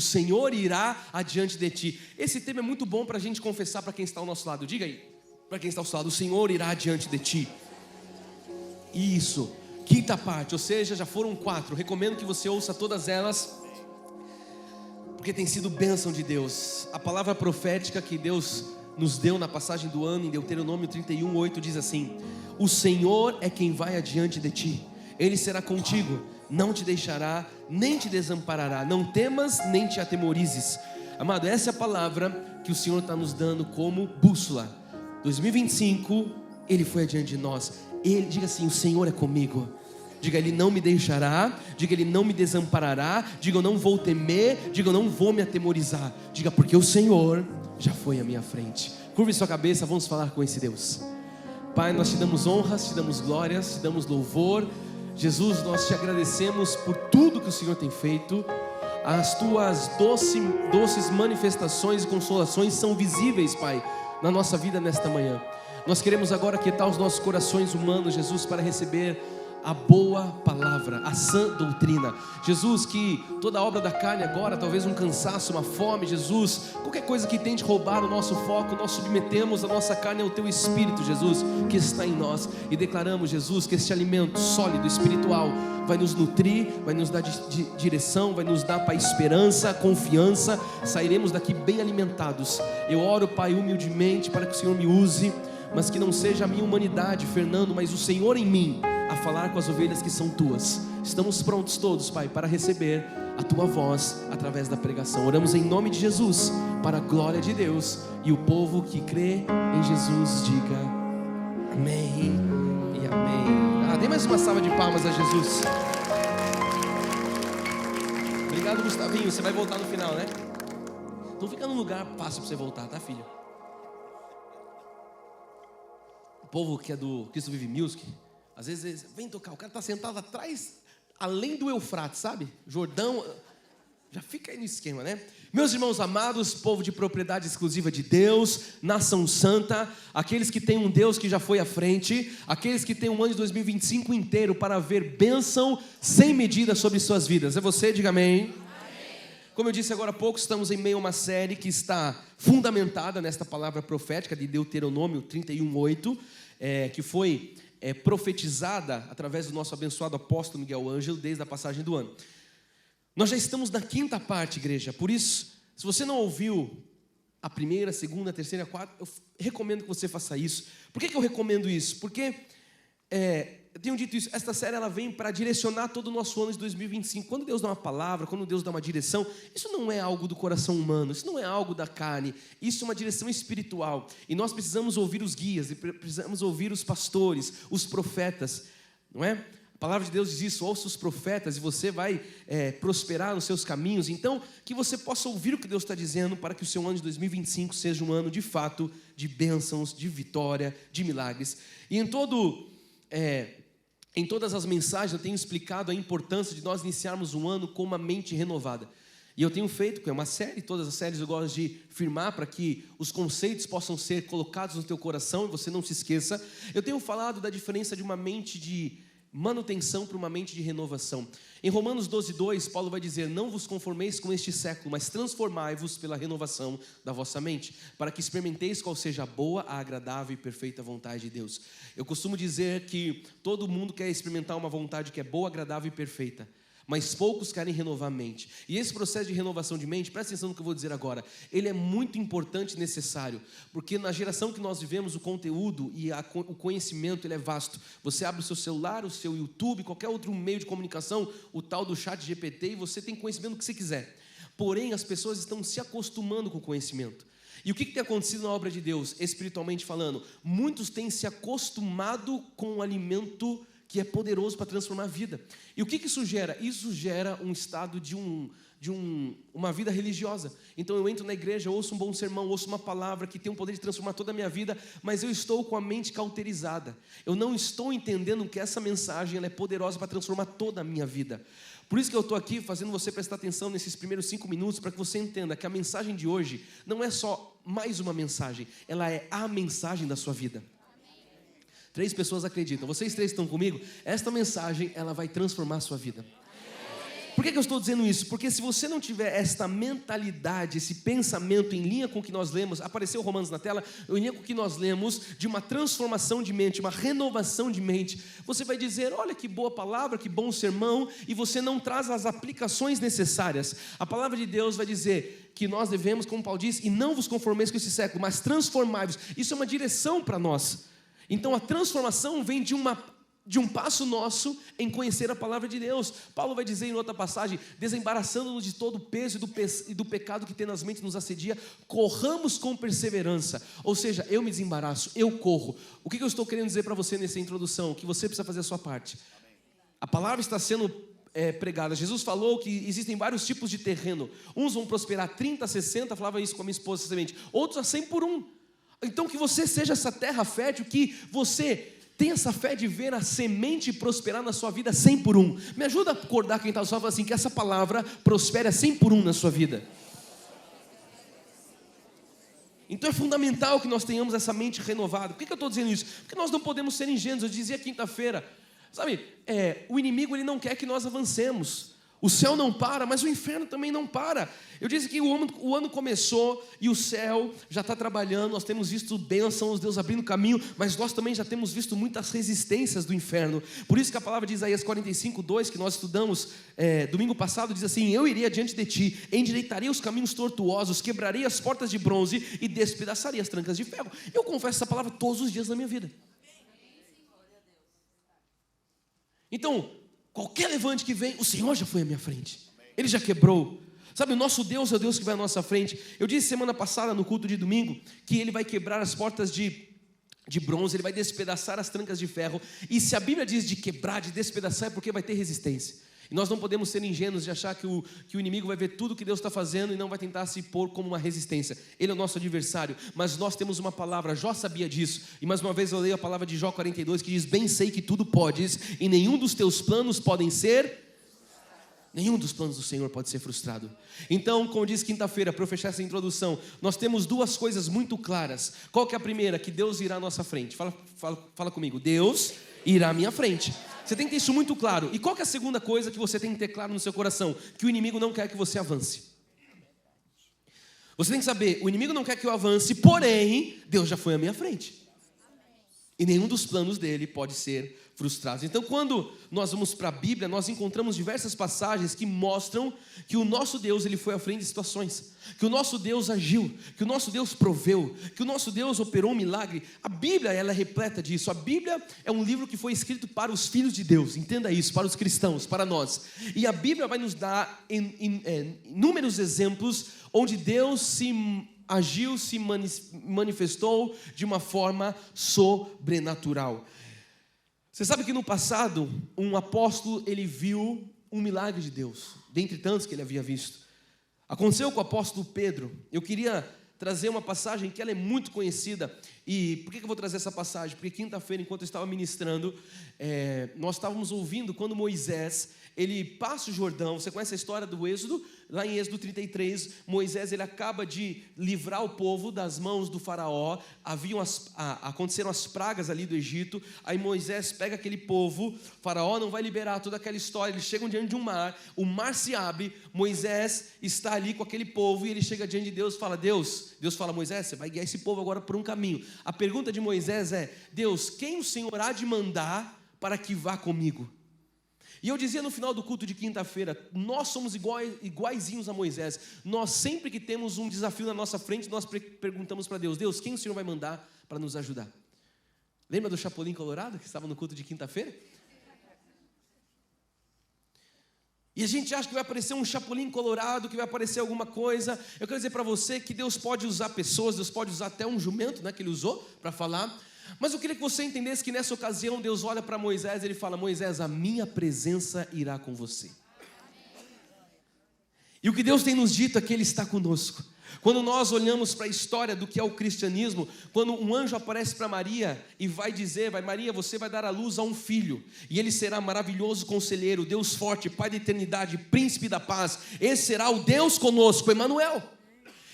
O Senhor irá adiante de ti. Esse tema é muito bom para a gente confessar para quem está ao nosso lado. Diga aí, para quem está ao seu lado: o Senhor irá adiante de ti. Isso, quinta parte, ou seja, já foram 4. Recomendo que você ouça todas elas, porque tem sido bênção de Deus. A palavra profética que Deus nos deu na passagem do ano, em Deuteronômio 31:8, diz assim: o Senhor é quem vai adiante de ti, Ele será contigo, não te deixará, nem te desamparará. Não temas, nem te atemorizes. Amado, essa é a palavra que o Senhor está nos dando como bússola. 2025, Ele foi adiante de nós. Ele, diga assim: o Senhor é comigo. Diga: Ele não me deixará. Diga: Ele não me desamparará. Diga: eu não vou temer. Diga: eu não vou me atemorizar. Diga: porque o Senhor já foi à minha frente. Curve sua cabeça, vamos falar com esse Deus. Pai, nós te damos honras, te damos glórias, te damos louvor. Jesus, nós te agradecemos por tudo que o Senhor tem feito. As tuas doces manifestações e consolações são visíveis, Pai, na nossa vida nesta manhã. Nós queremos agora aquietar os nossos corações humanos, Jesus, para receber a boa palavra, a sã doutrina. Jesus, que toda obra da carne agora, talvez um cansaço, uma fome, Jesus, qualquer coisa que tente roubar o nosso foco, nós submetemos a nossa carne ao Teu Espírito, Jesus, que está em nós, e declaramos, Jesus, que este alimento sólido, espiritual, vai nos nutrir, vai nos dar direção, vai nos dar, Pai, esperança, confiança. Sairemos daqui bem alimentados. Eu oro, Pai, humildemente para que o Senhor me use, mas que não seja a minha humanidade, Fernando, mas o Senhor em mim, a falar com as ovelhas que são Tuas. Estamos prontos todos, Pai, para receber a Tua voz através da pregação. Oramos em nome de Jesus, para a glória de Deus. E o povo que crê em Jesus diga amém e amém. Dê mais uma salva de palmas a Jesus. Obrigado, Gustavinho. Você vai voltar no final, né? Então fica num lugar fácil para você voltar, tá, filho? O povo que é do Cristo Vive Music, às vezes vem tocar, o cara está sentado atrás, além do Eufrates, sabe? Jordão, já fica aí no esquema, né? Meus irmãos amados, povo de propriedade exclusiva de Deus, nação santa, aqueles que têm um Deus que já foi à frente, aqueles que têm um ano de 2025 inteiro para ver bênção sem medida sobre suas vidas. É você? Diga amém. Como eu disse agora há pouco, estamos em meio a uma série que está fundamentada nesta palavra profética de Deuteronômio 31:8, que foi profetizada através do nosso abençoado apóstolo Miguel Ângelo desde a passagem do ano. Nós já estamos na quinta parte, igreja. Por isso, se você não ouviu a primeira, a segunda, a terceira, a quarta, eu recomendo que você faça isso. Por que eu recomendo isso? Porque eu tenho dito isso, esta série ela vem para direcionar todo o nosso ano de 2025. Quando Deus dá uma palavra, quando Deus dá uma direção, isso não é algo do coração humano, isso não é algo da carne, isso é uma direção espiritual. E nós precisamos ouvir os guias, e precisamos ouvir os pastores, os profetas, não é? A palavra de Deus diz isso: ouça os profetas e você vai prosperar nos seus caminhos. Então, que você possa ouvir o que Deus está dizendo, para que o seu ano de 2025 seja um ano de fato de bênçãos, de vitória, de milagres. E em todas as mensagens eu tenho explicado a importância de nós iniciarmos um ano com uma mente renovada. E eu tenho feito, que é uma série, todas as séries eu gosto de firmar para que os conceitos possam ser colocados no teu coração e você não se esqueça. Eu tenho falado da diferença de uma mente de manutenção para uma mente de renovação. Em Romanos 12:2, Paulo vai dizer: não vos conformeis com este século, mas transformai-vos pela renovação da vossa mente, para que experimenteis qual seja a boa, a agradável e perfeita vontade de Deus. Eu costumo dizer que todo mundo quer experimentar uma vontade que é boa, agradável e perfeita, mas poucos querem renovar a mente. E esse processo de renovação de mente, presta atenção no que eu vou dizer agora, ele é muito importante e necessário, porque na geração que nós vivemos, o conteúdo e o conhecimento ele é vasto. Você abre o seu celular, o seu YouTube, qualquer outro meio de comunicação, o tal do ChatGPT, e você tem conhecimento do que você quiser. Porém, as pessoas estão se acostumando com o conhecimento. E o que tem acontecido na obra de Deus, espiritualmente falando? Muitos têm se acostumado com o alimento que é poderoso para transformar a vida. E o que isso gera? Isso gera um estado de uma vida religiosa. Então eu entro na igreja, ouço um bom sermão, ouço uma palavra que tem o poder de transformar toda a minha vida, mas eu estou com a mente cauterizada. Eu não estou entendendo que essa mensagem ela é poderosa para transformar toda a minha vida. Por isso que eu estou aqui fazendo você prestar atenção nesses primeiros 5 minutos, para que você entenda que a mensagem de hoje não é só mais uma mensagem, ela é a mensagem da sua vida. 3 pessoas acreditam. Vocês 3 estão comigo? Esta mensagem, ela vai transformar a sua vida. Por que eu estou dizendo isso? Porque se você não tiver esta mentalidade, esse pensamento em linha com o que nós lemos, apareceu Romanos na tela, em linha com o que nós lemos, de uma transformação de mente, uma renovação de mente, você vai dizer, olha que boa palavra, que bom sermão, e você não traz as aplicações necessárias. A palavra de Deus vai dizer que nós devemos, como Paulo diz, e não vos conformeis com esse século, mas transformai-vos. Isso é uma direção para nós. Então a transformação vem de um passo nosso em conhecer a palavra de Deus. Paulo vai dizer em outra passagem, desembaraçando-nos de todo o peso e do pecado que tenazmente nos assedia, corramos com perseverança. Ou seja, eu me desembaraço, eu corro. O que eu estou querendo dizer para você nessa introdução? Que você precisa fazer a sua parte. A palavra está sendo pregada. Jesus falou que existem vários tipos de terreno. Uns vão prosperar 30, 60, falava isso com a minha esposa recentemente. Outros a 100 por 1. Então que você seja essa terra fértil, que você tem essa fé de ver a semente prosperar na sua vida 100 por 1. Me ajuda a acordar quem está só assim, que essa palavra prospere a 100 por 1 na sua vida. Então é fundamental que nós tenhamos essa mente renovada. Por que eu estou dizendo isso? Porque nós não podemos ser ingênuos. Eu dizia quinta-feira, sabe, o inimigo ele não quer que nós avancemos. O céu não para, mas o inferno também não para. Eu disse que o ano começou e o céu já está trabalhando. Nós temos visto bênçãos, Deus abrindo caminho, mas nós também já temos visto muitas resistências do inferno. Por isso que a palavra de Isaías 45:2, que nós estudamos domingo passado, diz assim: eu irei adiante de ti, endireitarei os caminhos tortuosos, quebrarei as portas de bronze e despedaçarei as trancas de ferro. Eu confesso essa palavra todos os dias da minha vida. Então, qualquer levante que vem, o Senhor já foi à minha frente. Ele já quebrou. Sabe, o nosso Deus é o Deus que vai à nossa frente. Eu disse semana passada no culto de domingo que Ele vai quebrar as portas de bronze, Ele vai despedaçar as trancas de ferro. E se a Bíblia diz de quebrar, de despedaçar, é porque vai ter resistência. E nós não podemos ser ingênuos de achar que o inimigo vai ver tudo que Deus está fazendo e não vai tentar se pôr como uma resistência. Ele é o nosso adversário, mas nós temos uma palavra. Jó sabia disso. E mais uma vez eu leio a palavra de Jó 42, que diz: bem sei que tudo podes, e nenhum dos teus planos podem ser... Nenhum dos planos do Senhor pode ser frustrado. Então, como disse quinta-feira, para eu fechar essa introdução, nós temos duas coisas muito claras. Qual que é a primeira? Que Deus irá à nossa frente. Fala comigo. Deus irá à minha frente. Você tem que ter isso muito claro. E qual que é a segunda coisa que você tem que ter claro no seu coração? Que o inimigo não quer que você avance. Você tem que saber, o inimigo não quer que eu avance, porém, Deus já foi à minha frente. E nenhum dos planos dele pode ser frustrado. Então, quando nós vamos para a Bíblia, nós encontramos diversas passagens que mostram que o nosso Deus, ele foi à frente de situações, que o nosso Deus agiu, que o nosso Deus proveu, que o nosso Deus operou um milagre. A Bíblia, ela é repleta disso. A Bíblia é um livro que foi escrito para os filhos de Deus, entenda isso, para os cristãos, para nós. E a Bíblia vai nos dar inúmeros exemplos onde Deus agiu, se manifestou de uma forma sobrenatural. Você sabe que no passado, um apóstolo, ele viu um milagre de Deus, dentre tantos que ele havia visto. Aconteceu com o apóstolo Pedro. Eu queria trazer uma passagem que ela é muito conhecida. E por que eu vou trazer essa passagem? Porque quinta-feira, enquanto eu estava ministrando, nós estávamos ouvindo quando Moisés, ele passa o Jordão. Você conhece a história do Êxodo? Lá em Êxodo 33, Moisés, ele acaba de livrar o povo das mãos do faraó. Aconteceram as pragas ali do Egito. Aí Moisés pega aquele povo, o faraó não vai liberar toda aquela história. Eles chegam diante de um mar, o mar se abre, Moisés está ali com aquele povo e ele chega diante de Deus e fala: Deus fala: Moisés, você vai guiar esse povo agora por um caminho. A pergunta de Moisés é: Deus, quem o Senhor há de mandar para que vá comigo? E eu dizia no final do culto de quinta-feira, nós somos iguaizinhos a Moisés. Nós sempre que temos um desafio na nossa frente, nós perguntamos para Deus: Deus, quem o Senhor vai mandar para nos ajudar? Lembra do Chapolin Colorado que estava no culto de quinta-feira? E a gente acha que vai aparecer um Chapolin Colorado, que vai aparecer alguma coisa. Eu quero dizer para você que Deus pode usar pessoas, Deus pode usar até um jumento, né, que ele usou para falar. Mas eu queria que você entendesse que nessa ocasião Deus olha para Moisés e ele fala: Moisés, a minha presença irá com você. E o que Deus tem nos dito é que Ele está conosco. Quando nós olhamos para a história do que é o cristianismo, quando um anjo aparece para Maria e vai dizer: Maria, você vai dar à luz a um filho, e ele será maravilhoso conselheiro, Deus forte, Pai da eternidade, príncipe da paz. Esse será o Deus conosco, Emanuel.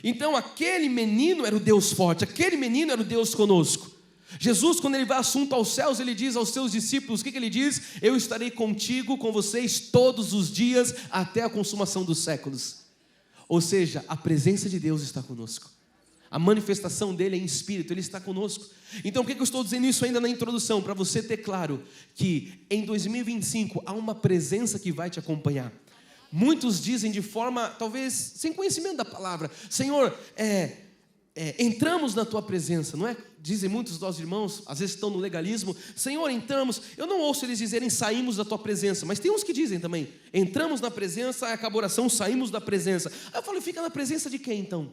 Então aquele menino era o Deus forte, aquele menino era o Deus conosco. Jesus, quando ele vai assunto aos céus, ele diz aos seus discípulos, o que ele diz? Eu estarei contigo, com vocês todos os dias, até a consumação dos séculos. Ou seja, a presença de Deus está conosco. A manifestação dele é em espírito, ele está conosco. Então por que eu estou dizendo isso ainda na introdução? Para você ter claro que em 2025 há uma presença que vai te acompanhar. Muitos dizem de forma, talvez, sem conhecimento da palavra: Senhor, entramos na tua presença, não é? Dizem muitos dos nossos irmãos, às vezes estão no legalismo: Senhor, entramos. Eu não ouço eles dizerem saímos da tua presença, mas tem uns que dizem também: entramos na presença, acabou a oração, saímos da presença. Aí eu falo: fica na presença de quem então?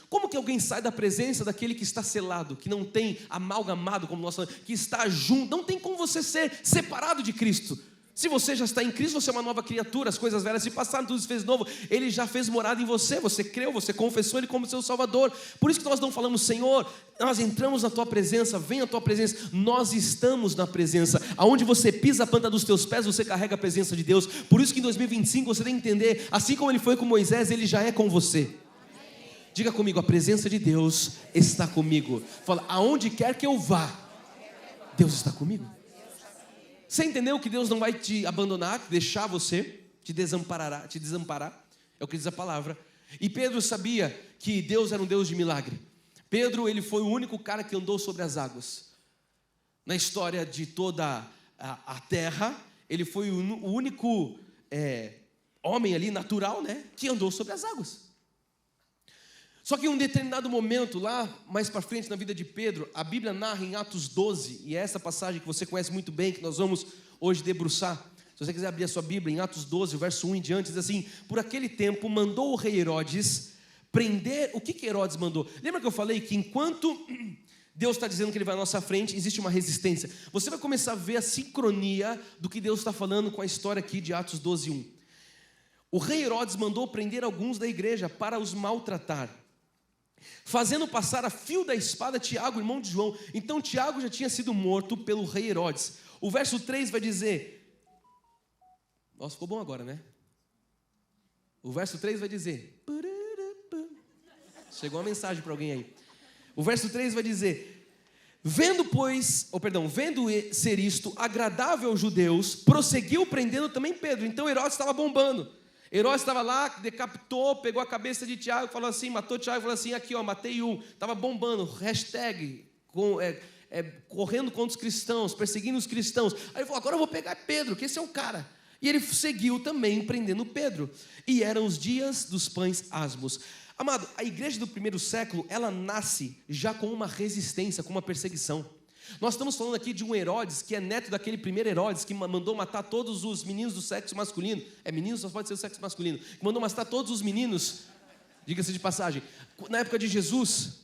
Como que alguém sai da presença daquele que está selado, que não tem amalgamado, como nós falamos, que está junto? Não tem como você ser separado de Cristo. Se você já está em Cristo, você é uma nova criatura, as coisas velhas se passaram, tudo se fez novo. Ele já fez morada em você, você creu, você confessou Ele como seu Salvador. Por isso que nós não falamos: Senhor, nós entramos na tua presença, vem a tua presença. Nós estamos na presença. Aonde você pisa a planta dos teus pés, você carrega a presença de Deus. Por isso que em 2025 você tem que entender, assim como Ele foi com Moisés, Ele já é com você. Diga comigo: a presença de Deus está comigo. Fala: aonde quer que eu vá, Deus está comigo. Você entendeu que Deus não vai te abandonar, deixar você, te desamparar, é o que diz a palavra. E Pedro sabia que Deus era um Deus de milagre. Pedro, ele foi o único cara que andou sobre as águas. Na história de toda a terra, ele foi o único homem ali, natural, né, que andou sobre as águas. Só que em um determinado momento, lá mais para frente na vida de Pedro, a Bíblia narra em Atos 12, e é essa passagem que você conhece muito bem, que nós vamos hoje debruçar. Se você quiser abrir a sua Bíblia, em Atos 12, o verso 1 em diante, diz assim: por aquele tempo mandou o rei Herodes prender. O que Herodes mandou? Lembra que eu falei que enquanto Deus está dizendo que Ele vai à nossa frente, existe uma resistência. Você vai começar a ver a sincronia do que Deus está falando com a história aqui de Atos 12, 1. O rei Herodes mandou prender alguns da igreja para os maltratar, fazendo passar a fio da espada Tiago, irmão de João. Então Tiago já tinha sido morto pelo rei Herodes. O verso 3 vai dizer... Nossa, ficou bom agora, né? O verso 3 vai dizer... Chegou uma mensagem para alguém aí. O verso 3 vai dizer: vendo ser isto agradável aos judeus, prosseguiu prendendo também Pedro. Então Herodes estava bombando. Herodes estava lá, decapitou, pegou a cabeça de Tiago, falou assim, matou Tiago, falou assim: aqui ó, matei um. Estava bombando, hashtag, correndo contra os cristãos, perseguindo os cristãos. Aí ele falou: agora eu vou pegar Pedro, que esse é o cara. E ele seguiu também prendendo Pedro. E eram os dias dos pães asmos. Amado, a igreja do primeiro século, ela nasce já com uma resistência, com uma perseguição. Nós estamos falando aqui de um Herodes, que é neto daquele primeiro Herodes, que mandou matar todos os meninos do sexo masculino. Menino só pode ser o sexo masculino. Que mandou matar todos os meninos, diga-se de passagem, na época de Jesus.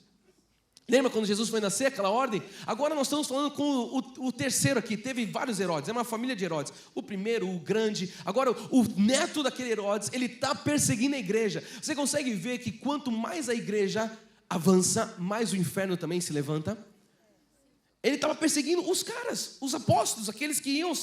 Lembra quando Jesus foi nascer, aquela ordem? Agora nós estamos falando com o terceiro aqui. Teve vários Herodes, é uma família de Herodes. O primeiro, o grande. Agora o neto daquele Herodes, ele está perseguindo a igreja. Você consegue ver que quanto mais a igreja avança, mais o inferno também se levanta? Ele estava perseguindo os caras, os apóstolos, aqueles que iam,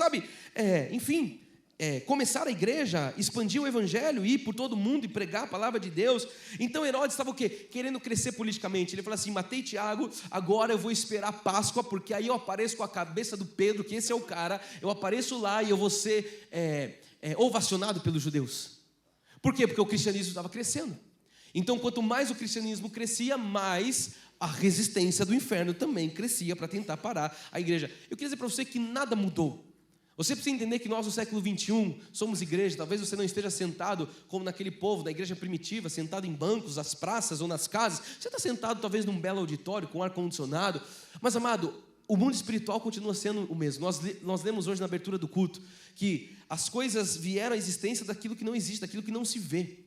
começar a igreja, expandir o evangelho, ir por todo mundo e pregar a palavra de Deus. Então Herodes estava o quê? Querendo crescer politicamente. Ele falou assim: matei Tiago, agora eu vou esperar a Páscoa, porque aí eu apareço com a cabeça do Pedro, que esse é o cara, eu apareço lá e eu vou ser ovacionado pelos judeus. Por quê? Porque o cristianismo estava crescendo. Então quanto mais o cristianismo crescia, mais a resistência do inferno também crescia para tentar parar a igreja. Eu queria dizer para você que nada mudou. Você precisa entender que nós no século 21 somos igreja. Talvez você não esteja sentado como naquele povo da igreja primitiva, sentado em bancos, nas praças ou nas casas. Você está sentado talvez num belo auditório com ar-condicionado. Mas amado, o mundo espiritual continua sendo o mesmo. Nós lemos hoje na abertura do culto que as coisas vieram à existência daquilo que não existe, daquilo que não se vê.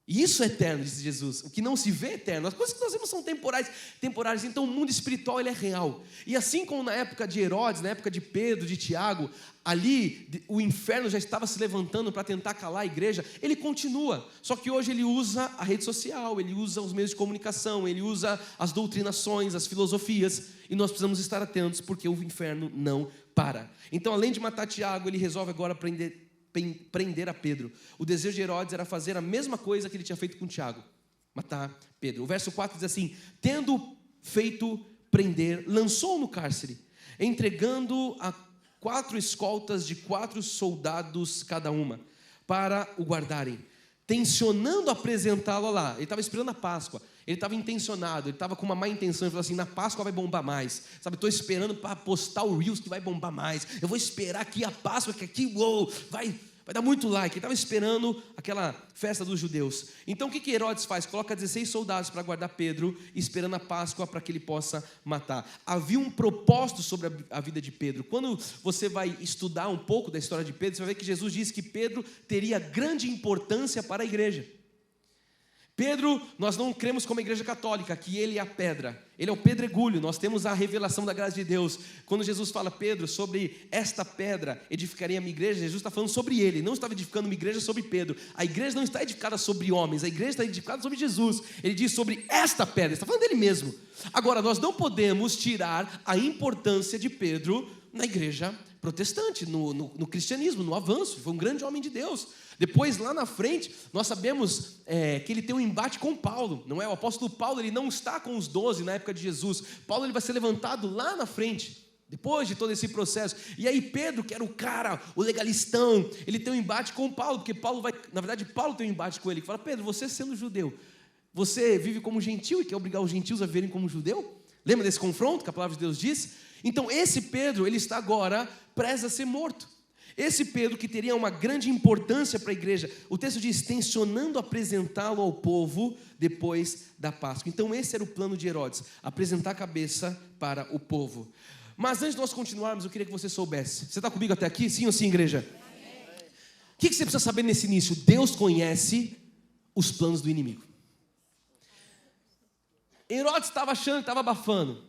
E isso é eterno, disse Jesus. O que não se vê é eterno. As coisas que nós vemos são temporais. Então o mundo espiritual ele é real. E assim como na época de Herodes, na época de Pedro, de Tiago, ali o inferno já estava se levantando para tentar calar a igreja, ele continua. Só que hoje ele usa a rede social, ele usa os meios de comunicação, ele usa as doutrinações, as filosofias. E nós precisamos estar atentos, porque o inferno não para. Então, além de matar Tiago, ele resolve agora prender a Pedro. O desejo de Herodes era fazer a mesma coisa que ele tinha feito com Tiago, matar Pedro. O verso 4 diz assim: tendo feito prender, lançou no cárcere, entregando a 4 escoltas de 4 soldados cada uma, para o guardarem, tensionando apresentá-lo lá. Ele estava esperando a Páscoa, ele estava intencionado, ele estava com uma má intenção. Ele falou assim: na Páscoa vai bombar mais, sabe? Estou esperando para postar o Reels que vai bombar mais. Eu vou esperar aqui a Páscoa, que aqui, uou, vai dar muito like. Ele estava esperando aquela festa dos judeus. Então o que Herodes faz? Coloca 16 soldados para guardar Pedro, esperando a Páscoa para que ele possa matar. Havia um propósito sobre a vida de Pedro. Quando você vai estudar um pouco da história de Pedro, você vai ver que Jesus disse que Pedro teria grande importância para a igreja. Pedro, nós não cremos como a igreja católica, que ele é a pedra, ele é o pedregulho. Nós temos a revelação da graça de Deus. Quando Jesus fala: Pedro, sobre esta pedra edificarei a minha igreja, Jesus está falando sobre ele, não estava edificando uma igreja sobre Pedro. A igreja não está edificada sobre homens, a igreja está edificada sobre Jesus. Ele diz sobre esta pedra, ele está falando dele mesmo. Agora, nós não podemos tirar a importância de Pedro na igreja protestante, no cristianismo, no avanço. Foi um grande homem de Deus. Depois, lá na frente, nós sabemos que ele tem um embate com Paulo, não é? O apóstolo Paulo, ele não está com os 12 na época de Jesus. Paulo, ele vai ser levantado lá na frente, depois de todo esse processo. E aí Pedro, que era o cara, o legalistão, ele tem um embate com Paulo, porque Paulo tem um embate com ele, que fala: Pedro, você sendo judeu, você vive como gentil e quer obrigar os gentios a viverem como judeu? Lembra desse confronto que a palavra de Deus diz? Então esse Pedro, ele está agora prestes a ser morto. Esse Pedro, que teria uma grande importância para a igreja, o texto diz: tensionando apresentá-lo ao povo depois da Páscoa. Então esse era o plano de Herodes, apresentar a cabeça para o povo. Mas antes de nós continuarmos, eu queria que você soubesse. Você está comigo até aqui? Sim ou sim, igreja? O que você precisa saber nesse início? Deus conhece os planos do inimigo. Herodes estava achando que estava abafando.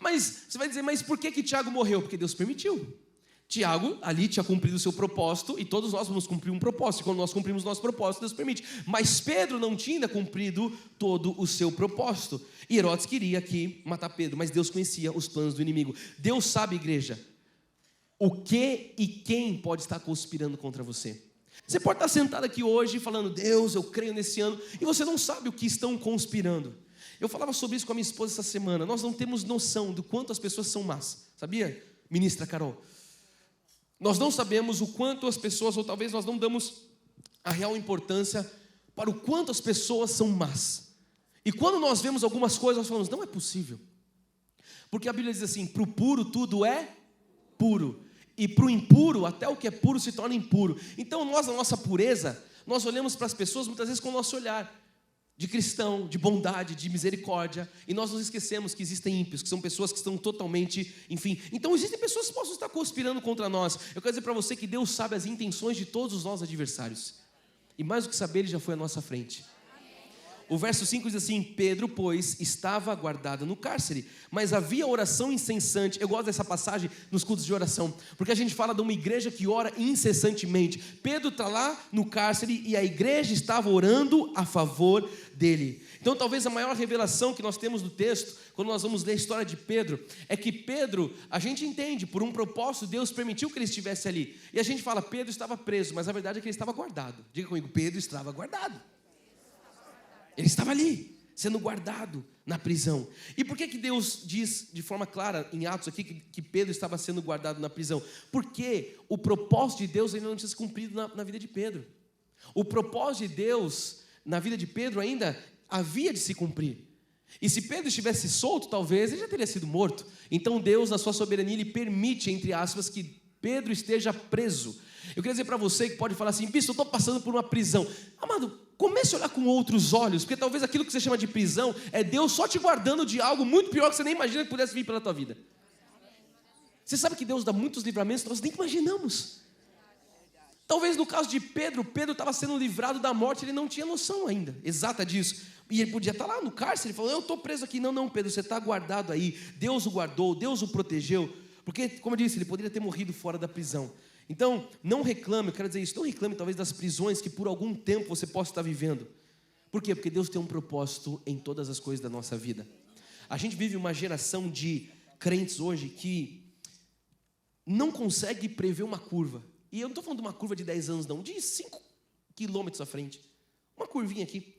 Mas você vai dizer: mas por que Tiago morreu? Porque Deus permitiu. Tiago ali tinha cumprido o seu propósito, e todos nós vamos cumprir um propósito, e quando nós cumprimos o nosso propósito, Deus permite. Mas Pedro não tinha ainda cumprido todo o seu propósito, e Herodes queria aqui matar Pedro, mas Deus conhecia os planos do inimigo. Deus sabe, igreja, o que e quem pode estar conspirando contra você. Você pode estar sentado aqui hoje falando: Deus, eu creio nesse ano, e você não sabe o que estão conspirando. Eu falava sobre isso com a minha esposa essa semana. Nós não temos noção do quanto as pessoas são más, sabia, ministra Carol? Nós não sabemos o quanto as pessoas, ou talvez nós não damos a real importância para o quanto as pessoas são más. E quando nós vemos algumas coisas, nós falamos: não é possível. Porque a Bíblia diz assim: para o puro tudo é puro, e para o impuro até o que é puro se torna impuro. Então nós, na nossa pureza, nós olhamos para as pessoas muitas vezes com o nosso olhar de cristão, de bondade, de misericórdia, e nós nos esquecemos que existem ímpios, que são pessoas que estão totalmente, enfim. Então existem pessoas que possam estar conspirando contra nós. Eu quero dizer para você que Deus sabe as intenções de todos os nossos adversários, e mais do que saber, Ele já foi à nossa frente. O verso 5 diz assim: Pedro, pois, estava guardado no cárcere, mas havia oração incessante. Eu gosto dessa passagem nos cultos de oração, porque a gente fala de uma igreja que ora incessantemente. Pedro está lá no cárcere e a igreja estava orando a favor dele. Então talvez a maior revelação que nós temos do texto, quando nós vamos ler a história de Pedro, é que Pedro, a gente entende, por um propósito, Deus permitiu que ele estivesse ali. E a gente fala: Pedro estava preso, mas a verdade é que ele estava guardado. Diga comigo: Pedro estava guardado. Ele estava ali, sendo guardado na prisão. E por que Deus diz de forma clara em Atos aqui que Pedro estava sendo guardado na prisão? Porque o propósito de Deus ainda não tinha se cumprido na vida de Pedro. O propósito de Deus na vida de Pedro ainda havia de se cumprir. E se Pedro estivesse solto, talvez ele já teria sido morto. Então Deus, na sua soberania, Ele permite, entre aspas, que Pedro esteja preso. Eu queria dizer para você que pode falar assim: bispo, eu estou passando por uma prisão. Amado, comece a olhar com outros olhos, porque talvez aquilo que você chama de prisão é Deus só te guardando de algo muito pior que você nem imagina que pudesse vir pela tua vida. Você sabe que Deus dá muitos livramentos que nós nem imaginamos. Talvez no caso de Pedro, Pedro estava sendo livrado da morte, ele não tinha noção ainda exata disso. E ele podia estar lá no cárcere, ele falou: eu estou preso aqui. Não, Pedro, você está guardado aí. Deus o guardou, Deus o protegeu. Porque, como eu disse, ele poderia ter morrido fora da prisão. Então, não reclame, eu quero dizer isso, não reclame talvez das prisões que por algum tempo você possa estar vivendo. Por quê? Porque Deus tem um propósito em todas as coisas da nossa vida. A gente vive uma geração de crentes hoje que não consegue prever uma curva. E eu não estou falando de uma curva de 10 anos não, de 5 quilômetros à frente. Uma curvinha aqui.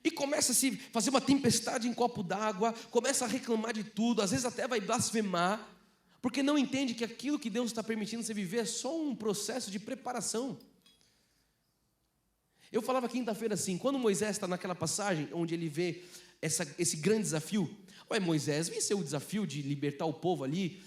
e começa a se fazer uma tempestade em copo d'água, começa a reclamar de tudo, às vezes até vai blasfemar, porque não entende que aquilo que Deus está permitindo você viver é só um processo de preparação. Eu falava quinta-feira assim, quando Moisés está naquela passagem, onde ele vê esse grande desafio, Moisés venceu o desafio de libertar o povo ali,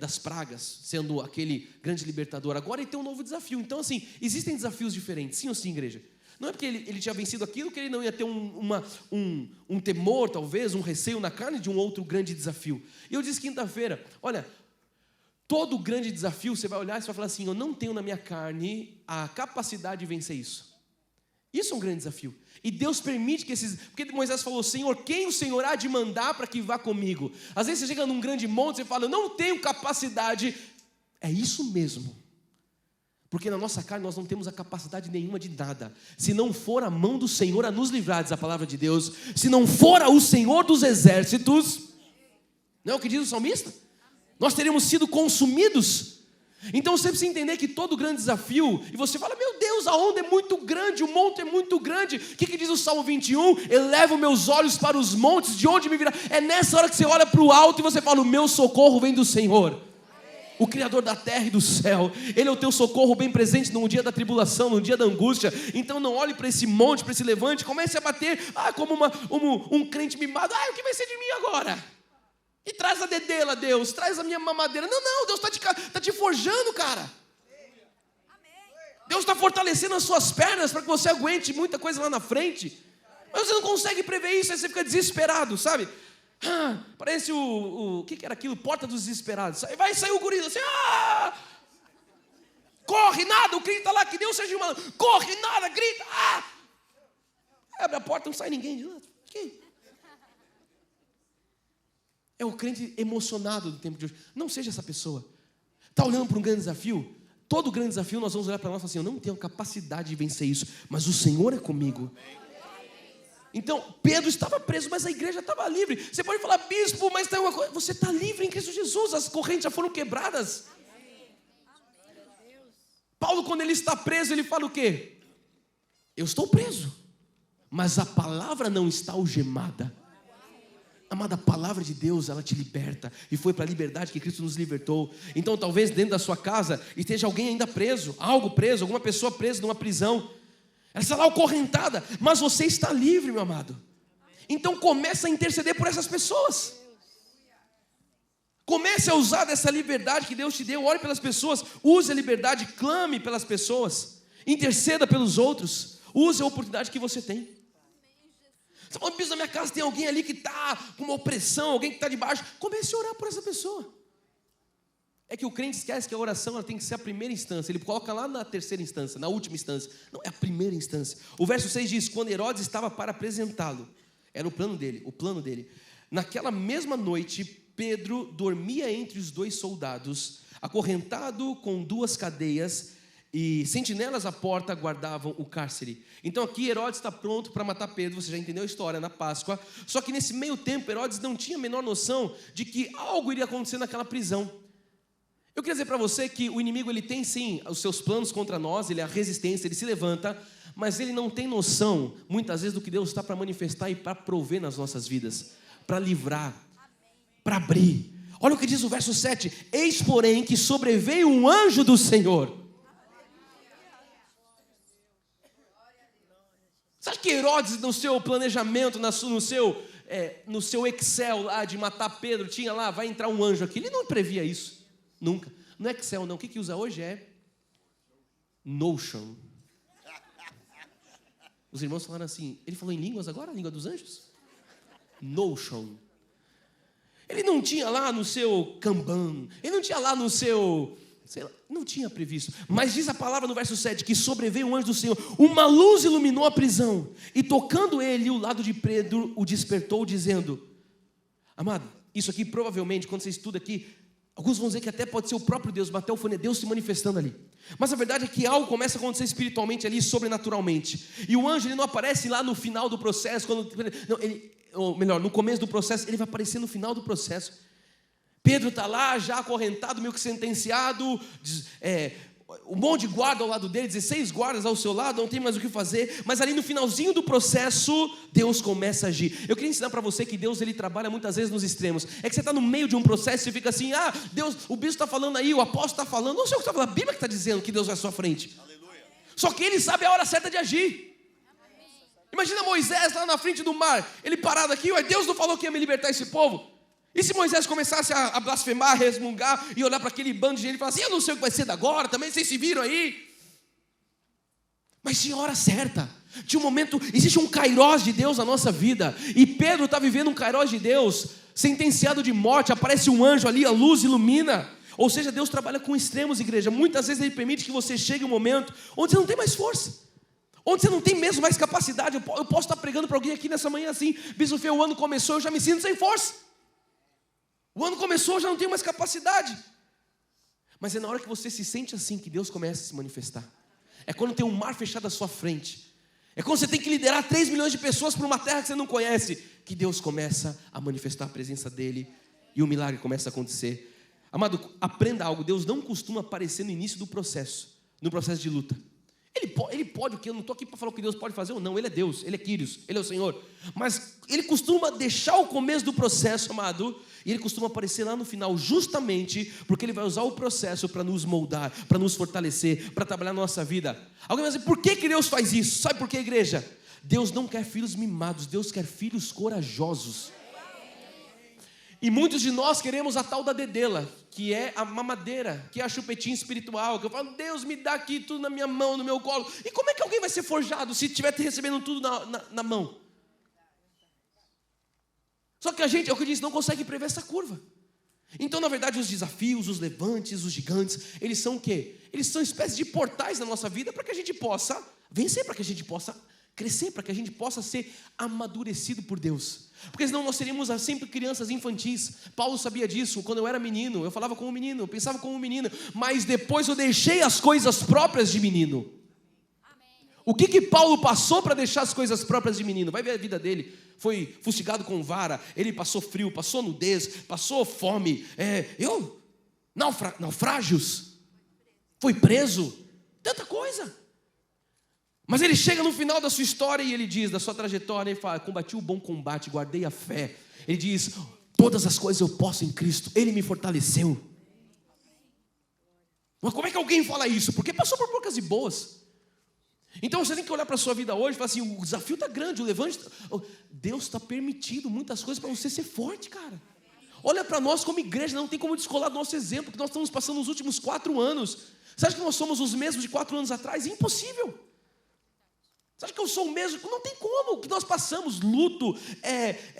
das pragas, sendo aquele grande libertador, agora ele tem um novo desafio. Então assim, existem desafios diferentes, sim ou sim, igreja? Não é porque ele tinha vencido aquilo que ele não ia ter um temor, talvez, um receio na carne de um outro grande desafio. E eu disse quinta-feira, olha, todo grande desafio, você vai olhar e você vai falar assim, eu não tenho na minha carne a capacidade de vencer isso. Isso é um grande desafio. E Deus permite que porque Moisés falou, Senhor, quem o Senhor há de mandar para que vá comigo? Às vezes você chega num grande monte e você fala, eu não tenho capacidade. É isso mesmo. Porque na nossa carne nós não temos a capacidade nenhuma de nada. Se não for a mão do Senhor a nos livrar, diz a palavra de Deus, se não for o Senhor dos exércitos, não é o que diz o salmista? Nós teremos sido consumidos. Então você precisa entender que todo grande desafio, e você fala, meu Deus, a onda é muito grande, o monte é muito grande. O que diz o Salmo 21? Elevo meus olhos para os montes, de onde me virá? É nessa hora que você olha para o alto e você fala, o meu socorro vem do Senhor, o Criador da terra e do céu. Ele é o teu socorro bem presente no dia da tribulação, no dia da angústia. Então não olhe para esse monte, para esse levante, comece a bater, como um crente mimado, o que vai ser de mim agora? E traz a dedela, Deus, traz a minha mamadeira. Não, Deus está te forjando, cara. Deus está fortalecendo as suas pernas para que você aguente muita coisa lá na frente. Mas você não consegue prever isso, aí você fica desesperado, sabe? Parece o que era aquilo? Porta dos desesperados. Vai sair o gorila assim, corre, nada, o crente está lá, que Deus seja humano. Corre, nada, grita, abre a porta, não sai ninguém de lá. É o crente emocionado do tempo de hoje. Não seja essa pessoa. Está olhando para um grande desafio? Todo grande desafio nós vamos olhar para nós e falar assim, eu não tenho capacidade de vencer isso, mas o Senhor é comigo. Então, Pedro estava preso, mas a igreja estava livre. Você pode falar, bispo, mas tem uma coisa. Você está livre em Cristo Jesus, as correntes já foram quebradas. Paulo, quando ele está preso, ele fala o quê? Eu estou preso, mas a palavra não está algemada. Amada, a palavra de Deus, ela te liberta. E foi para a liberdade que Cristo nos libertou. Então talvez dentro da sua casa esteja alguém ainda preso, algo preso, alguma pessoa presa numa prisão. Ela está lá acorrentada, mas você está livre, meu amado. Então comece a interceder por essas pessoas. Comece a usar dessa liberdade que Deus te deu. Ore pelas pessoas, use a liberdade, clame pelas pessoas, interceda pelos outros. Use a oportunidade que você tem. Você fala, na minha casa tem alguém ali que está com uma opressão, alguém que está debaixo. Comece a orar por essa pessoa. É que o crente esquece que a oração ela tem que ser a primeira instância. Ele coloca lá na terceira instância, na última instância. Não, é a primeira instância. O verso 6 diz, quando Herodes estava para apresentá-lo, era o plano dele. Naquela mesma noite, Pedro dormia entre os dois soldados, acorrentado com 2 cadeias, e sentinelas à porta guardavam o cárcere. Então aqui Herodes está pronto para matar Pedro. Você já entendeu a história na Páscoa. Só que nesse meio tempo Herodes não tinha a menor noção de que algo iria acontecer naquela prisão. Eu queria dizer para você que o inimigo ele tem sim os seus planos contra nós. Ele é a resistência, ele se levanta, mas ele não tem noção muitas vezes do que Deus está para manifestar e para prover nas nossas vidas, para livrar, para abrir. Olha o que diz o verso 7. Eis porém que sobreveio um anjo do Senhor. Você acha que Herodes, no seu planejamento, no seu Excel lá de matar Pedro, tinha lá, vai entrar um anjo aqui? Ele não previa isso, nunca. No Excel não, o que usa hoje é Notion. Os irmãos falaram assim, ele falou em línguas agora, a língua dos anjos? Notion. Ele não tinha lá no seu Kanban, ele não tinha lá no seu... sei lá, não tinha previsto, mas diz a palavra no verso 7, que sobreveio um anjo do Senhor, uma luz iluminou a prisão, e tocando ele, o lado de Pedro o despertou, dizendo, amado, isso aqui provavelmente, quando você estuda aqui, alguns vão dizer que até pode ser o próprio Deus, mas até o fone é Deus se manifestando ali, mas a verdade é que algo começa a acontecer espiritualmente ali, sobrenaturalmente, e o anjo ele não aparece lá no final do processo, ou melhor, no começo do processo, ele vai aparecer no final do processo. Pedro está lá já acorrentado, meio que sentenciado, um monte de guarda ao lado dele, 16 guardas ao seu lado, não tem mais o que fazer, mas ali no finalzinho do processo, Deus começa a agir. Eu queria ensinar para você que Deus, ele trabalha muitas vezes nos extremos. É que você está no meio de um processo e você fica assim, Deus, o bispo está falando aí, o apóstolo está falando, não sei o que está falando, a Bíblia que está dizendo que Deus vai à sua frente. Aleluia. Só que ele sabe a hora certa de agir. Imagina Moisés lá na frente do mar, ele parado aqui, ué, Deus não falou que ia me libertar esse povo? E se Moisés começasse a blasfemar, a resmungar e olhar para aquele bando de gente e falar assim, eu não sei o que vai ser da agora, também vocês se viram aí. Mas tinha hora certa, tinha um momento, existe um kairós de Deus na nossa vida, e Pedro está vivendo um kairós de Deus, sentenciado de morte, aparece um anjo ali, a luz ilumina. Ou seja, Deus trabalha com extremos, igreja. Muitas vezes Ele permite que você chegue um momento onde você não tem mais força, onde você não tem mesmo mais capacidade. Eu posso estar pregando para alguém aqui nessa manhã assim, Bispo Fê, o ano começou, eu já me sinto sem força. O ano começou, eu já não tenho mais capacidade. Mas é na hora que você se sente assim que Deus começa a se manifestar. É quando tem um mar fechado à sua frente. É quando você tem que liderar 3 milhões de pessoas para uma terra que você não conhece, que Deus começa a manifestar a presença dele e o milagre começa a acontecer. Amado, aprenda algo. Deus não costuma aparecer no início do processo, no processo de luta. Ele pode o quê? Eu não estou aqui para falar o que Deus pode fazer ou não. Ele é Deus, Ele é Quírios, Ele é o Senhor. Mas Ele costuma deixar o começo do processo, amado, e Ele costuma aparecer lá no final, justamente porque Ele vai usar o processo para nos moldar, para nos fortalecer, para trabalhar na nossa vida. Alguém vai dizer, por que Deus faz isso? Sabe por quê, igreja? Deus não quer filhos mimados, Deus quer filhos corajosos. E muitos de nós queremos a tal da dedela, que é a mamadeira, que é a chupetinha espiritual, que eu falo, Deus me dá aqui tudo na minha mão, no meu colo. E como é que alguém vai ser forjado se estiver recebendo tudo na mão? Só que a gente, é o que eu disse, não consegue prever essa curva. Então, na verdade, os desafios, os levantes, os gigantes, eles são o quê? Eles são espécies de portais na nossa vida para que a gente possa vencer, para que a gente possa crescer, para que a gente possa ser amadurecido por Deus. Porque senão nós seríamos sempre crianças infantis. Paulo sabia disso. Quando eu era menino, eu falava como um menino, eu pensava como um menino, mas depois eu deixei as coisas próprias de menino. O que Paulo passou para deixar as coisas próprias de menino? Vai ver a vida dele. Foi fustigado com vara, ele passou frio, passou nudez, passou fome, naufrágios, foi preso, tanta coisa. Mas ele chega no final da sua história e ele diz, da sua trajetória, ele fala, combati o bom combate, guardei a fé. Ele diz, todas as coisas eu posso em Cristo, Ele me fortaleceu. Mas como é que alguém fala isso? Porque passou por poucas e boas. Então você tem que olhar para a sua vida hoje e falar assim, o desafio está grande, o levante, Deus está permitindo muitas coisas para você ser forte, cara. Olha para nós como igreja, não tem como descolar do nosso exemplo, que nós estamos passando nos últimos 4 anos. Você acha que nós somos os mesmos de 4 anos atrás? Impossível. Você acha que eu sou o mesmo? Não tem como. O que nós passamos, luto,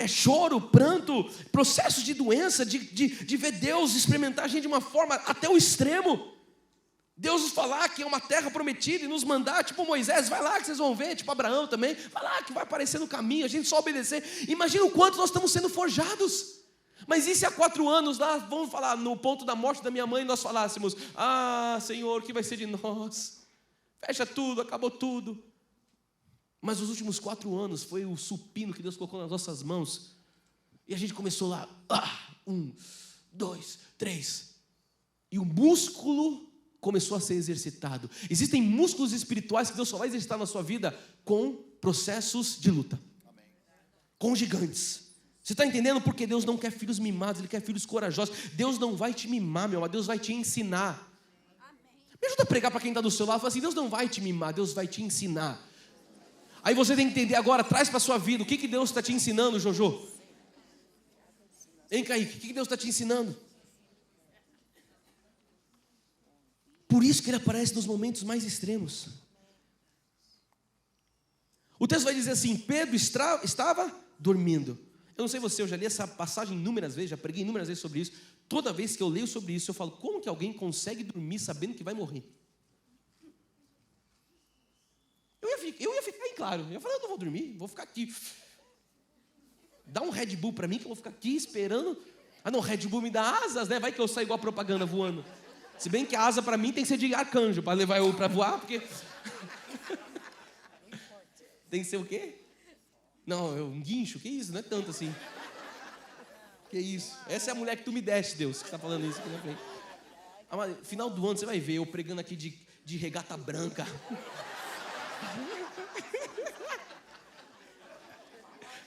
choro, pranto, processos de doença, de ver Deus experimentar a gente de uma forma até o extremo. Deus nos falar que é uma terra prometida e nos mandar, tipo Moisés, vai lá que vocês vão ver, tipo Abraão também, vai lá que vai aparecer no caminho, a gente só obedecer. Imagina o quanto nós estamos sendo forjados. Mas e se há 4 anos lá, vamos falar, no ponto da morte da minha mãe, nós falássemos, Senhor, o que vai ser de nós? Fecha tudo, acabou tudo. Mas os últimos 4 anos foi o supino que Deus colocou nas nossas mãos. E a gente começou lá, 1, 2, 3. E o músculo começou a ser exercitado. Existem músculos espirituais que Deus só vai exercitar na sua vida com processos de luta. Amém. Com gigantes. Você está entendendo? Porque Deus não quer filhos mimados, Ele quer filhos corajosos. Deus não vai te mimar, meu amado, Deus vai te ensinar. Amém. Me ajuda a pregar para quem está do seu lado. Fala assim, Deus não vai te mimar, Deus vai te ensinar. Aí você tem que entender agora, traz para a sua vida, o que Deus está te ensinando, Jojo? Hein, Kaique, o que Deus está te ensinando? Por isso que Ele aparece nos momentos mais extremos. O texto vai dizer assim, Pedro estava dormindo. Eu não sei você, eu já li essa passagem inúmeras vezes, já preguei inúmeras vezes sobre isso. Toda vez que eu leio sobre isso, eu falo, como que alguém consegue dormir sabendo que vai morrer? Eu ia ficar em claro. Eu falei, eu não vou dormir, vou ficar aqui. Dá um Red Bull para mim, que eu vou ficar aqui esperando. Não, Red Bull me dá asas, né? Vai que eu saio igual a propaganda voando. Se bem que a asa para mim tem que ser de arcanjo, para levar eu para voar, porque... Tem que ser o quê? Não, é um guincho, que isso? Não é tanto assim. Que isso? Essa é a mulher que tu me deste, Deus, que está falando isso aqui na frente. Final do ano você vai ver eu pregando aqui de regata branca.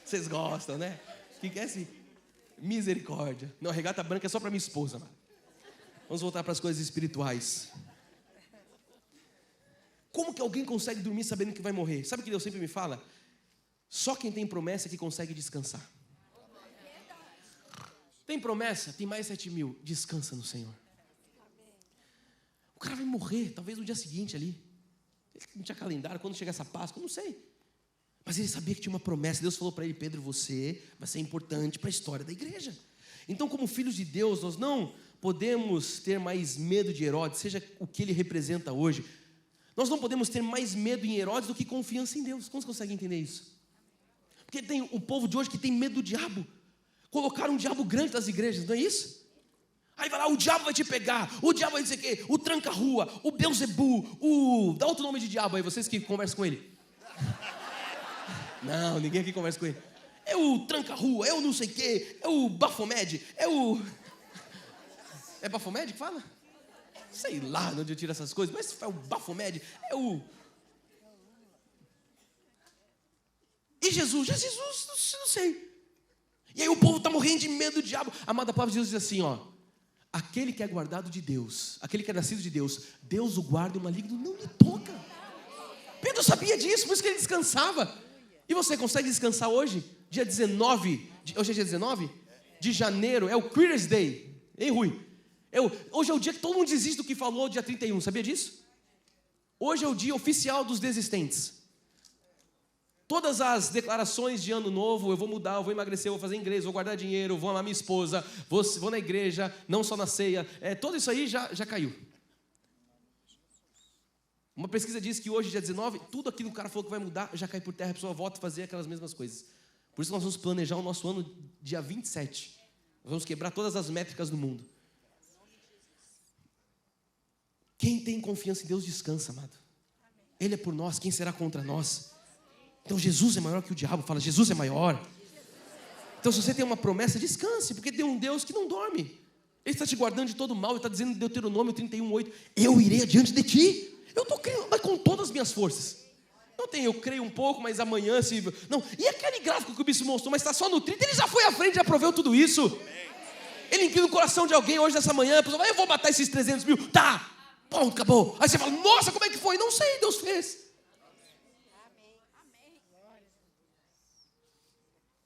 Vocês gostam, né? O que é esse? Misericórdia. Não, a regata branca é só para minha esposa, mano. Vamos voltar para as coisas espirituais. Como que alguém consegue dormir sabendo que vai morrer? Sabe o que Deus sempre me fala? Só quem tem promessa que consegue descansar. Tem promessa? Tem mais 7.000. Descansa no Senhor. O cara vai morrer, talvez no dia seguinte ali. Ele não tinha calendário, quando chegar essa Páscoa, não sei. Mas ele sabia que tinha uma promessa. Deus falou para ele: Pedro, você vai ser importante para a história da igreja. Então, como filhos de Deus, nós não podemos ter mais medo de Herodes, seja o que ele representa hoje. Nós não podemos ter mais medo em Herodes do que confiança em Deus. Como você consegue entender isso? Porque tem o povo de hoje que tem medo do diabo. Colocaram um diabo grande nas igrejas, não é isso? Aí vai lá, o diabo vai te pegar, o diabo vai dizer o quê? O tranca-rua, o Beelzebu, dá outro nome de diabo aí, vocês que conversam com ele. Não, ninguém aqui conversa com ele. É o tranca-rua, é o não sei o quê, é o Baphomet, é o... É Baphomet que fala? Sei lá de onde eu tiro essas coisas, mas é o Baphomet, é o... E Jesus, não sei. E aí o povo está morrendo de medo do diabo. Amada, a palavra de Deus diz assim, ó: aquele que é guardado de Deus, aquele que é nascido de Deus, Deus o guarda e o maligno não lhe toca. Pedro sabia disso, por isso que ele descansava. E você consegue descansar hoje? Dia 19, hoje é dia 19 de janeiro, é o Queer's Day, hein, Rui? Hoje é o dia que todo mundo desiste do que falou, dia 31, sabia disso? Hoje é o dia oficial dos desistentes. Todas as declarações de ano novo, eu vou mudar, eu vou emagrecer, eu vou fazer inglês, vou guardar dinheiro, vou amar minha esposa, vou na igreja, não só na ceia, tudo isso aí já caiu. Uma pesquisa diz que hoje, dia 19, tudo aquilo que o cara falou que vai mudar, já cai por terra, a pessoa volta a fazer aquelas mesmas coisas. Por isso nós vamos planejar o nosso ano dia 27. Nós vamos quebrar todas as métricas do mundo. Quem tem confiança em Deus descansa, amado. Ele é por nós, quem será contra nós? Então Jesus é maior que o diabo. Fala, Jesus é maior. Então se você tem uma promessa, descanse, porque tem um Deus que não dorme. Ele está te guardando de todo mal. Ele está dizendo em Deuteronômio 31:8, eu irei adiante de ti. Eu estou crendo, mas com todas as minhas forças. Não tem, eu creio um pouco, mas amanhã se... Não, e aquele gráfico que o bispo mostrou, mas está só no 30, ele já foi à frente, já proveu tudo isso. Ele inclina o coração de alguém hoje nessa manhã, a pessoa vai, eu vou matar esses 300 mil. Tá, ponto, acabou. Aí você fala, nossa, como é que foi? Não sei, Deus fez.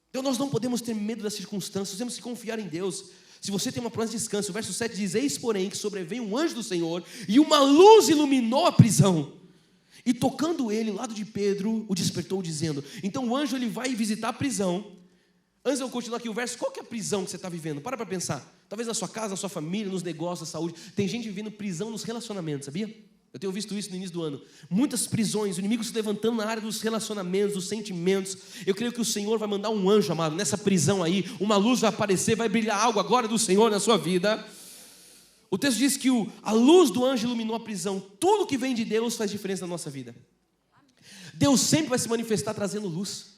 Então nós não podemos ter medo das circunstâncias, nós temos que confiar em Deus. Se você tem uma promessa de descanso, o verso 7 diz, eis porém que sobreveio um anjo do Senhor, e uma luz iluminou a prisão, e tocando ele, lado de Pedro, o despertou dizendo. Então o anjo ele vai visitar a prisão. Antes de eu continuar aqui o verso, qual que é a prisão que você está vivendo? Para pensar, talvez na sua casa, na sua família, nos negócios, na saúde. Tem gente vivendo prisão nos relacionamentos, sabia? Eu tenho visto isso no início do ano. Muitas prisões, o inimigo se levantando na área dos relacionamentos, dos sentimentos. Eu creio que o Senhor vai mandar um anjo, amado, nessa prisão aí. Uma luz vai aparecer, vai brilhar algo agora do Senhor na sua vida. O texto diz que a luz do anjo iluminou a prisão. Tudo que vem de Deus faz diferença na nossa vida. Deus sempre vai se manifestar trazendo luz.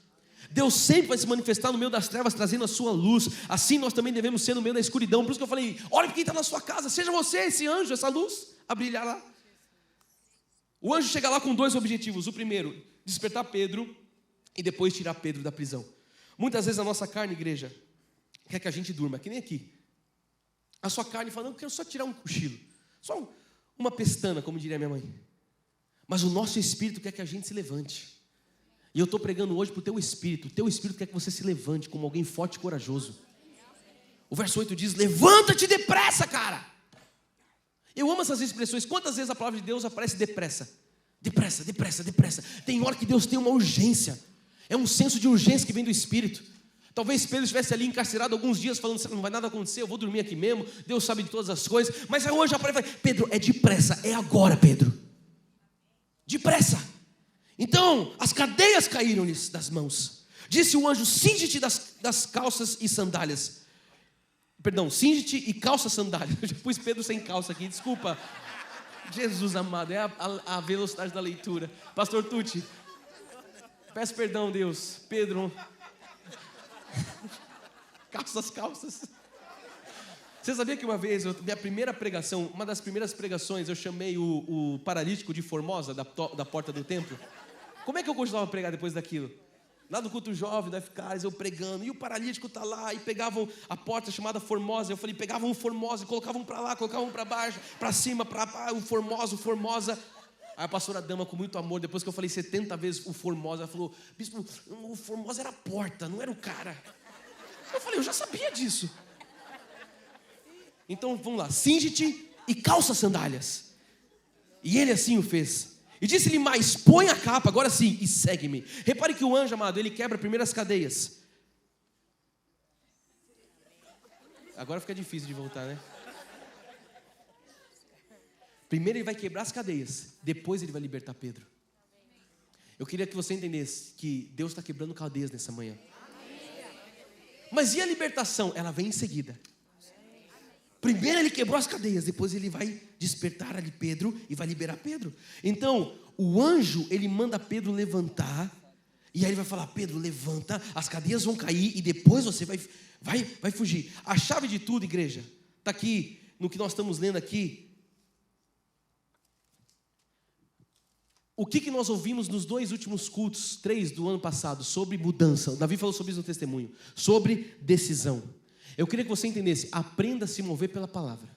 Deus sempre vai se manifestar no meio das trevas, trazendo a sua luz. Assim nós também devemos ser no meio da escuridão. Por isso que eu falei, olha para quem está na sua casa, seja você esse anjo, essa luz, a brilhar lá. O anjo chega lá com dois objetivos. O primeiro, despertar Pedro e depois tirar Pedro da prisão. Muitas vezes a nossa carne, igreja, quer que a gente durma, que nem aqui. A sua carne fala, não, eu quero só tirar um cochilo, só uma pestana, como diria minha mãe. Mas o nosso espírito quer que a gente se levante. E eu estou pregando hoje para o teu espírito quer que você se levante como alguém forte e corajoso. O verso 8 diz, levanta-te depressa, cara. Eu amo essas expressões. Quantas vezes a palavra de Deus aparece depressa? Depressa, depressa, depressa. Tem hora que Deus tem uma urgência. É um senso de urgência que vem do Espírito. Talvez Pedro estivesse ali encarcerado alguns dias falando, não vai nada acontecer, eu vou dormir aqui mesmo, Deus sabe de todas as coisas. Mas hoje aparece e fala, Pedro, é depressa, é agora, Pedro. Depressa. Então, as cadeias caíram-lhes das mãos. Disse o anjo, cinge-te das calças e sandálias. Perdão, cinge-te e calça sandália. Eu já pus Pedro sem calça aqui, desculpa. Jesus amado, é a velocidade da leitura. Pastor Tucci, peço perdão, Deus. Pedro, calças. Você sabia que uma vez, minha primeira pregação, uma das primeiras pregações, eu chamei o paralítico de Formosa, da porta do templo? Como é que eu continuava a pregar depois daquilo? Lá no culto jovem, da Eficárias, eu pregando, e o paralítico tá lá, e pegavam a porta chamada Formosa, eu falei, pegavam o Formosa, e colocavam para lá, colocavam para baixo, para cima, para o Formosa. Aí a pastora Dama, com muito amor, depois que eu falei 70 vezes o Formosa, ela falou, bispo, o Formosa era a porta, não era o cara. Eu falei, eu já sabia disso. Então, vamos lá, cinge-te e calça sandálias. E ele assim o fez. E disse-lhe mais, põe a capa, agora sim, e segue-me. Repare que o anjo, amado, ele quebra primeiro as cadeias. Agora fica difícil de voltar, né? Primeiro ele vai quebrar as cadeias, depois ele vai libertar Pedro. Eu queria que você entendesse que Deus está quebrando cadeias nessa manhã. Mas e a libertação? Ela vem em seguida. Primeiro ele quebrou as cadeias, depois ele vai despertar ali Pedro e vai liberar Pedro. Então, o anjo, ele manda Pedro levantar, e aí ele vai falar, Pedro, levanta, as cadeias vão cair e depois você vai fugir. A chave de tudo, igreja, está aqui, no que nós estamos lendo aqui. O que nós ouvimos nos 2 últimos cultos, 3 do ano passado, sobre mudança? O Davi falou sobre isso no testemunho, sobre decisão. Eu queria que você entendesse, aprenda a se mover pela palavra.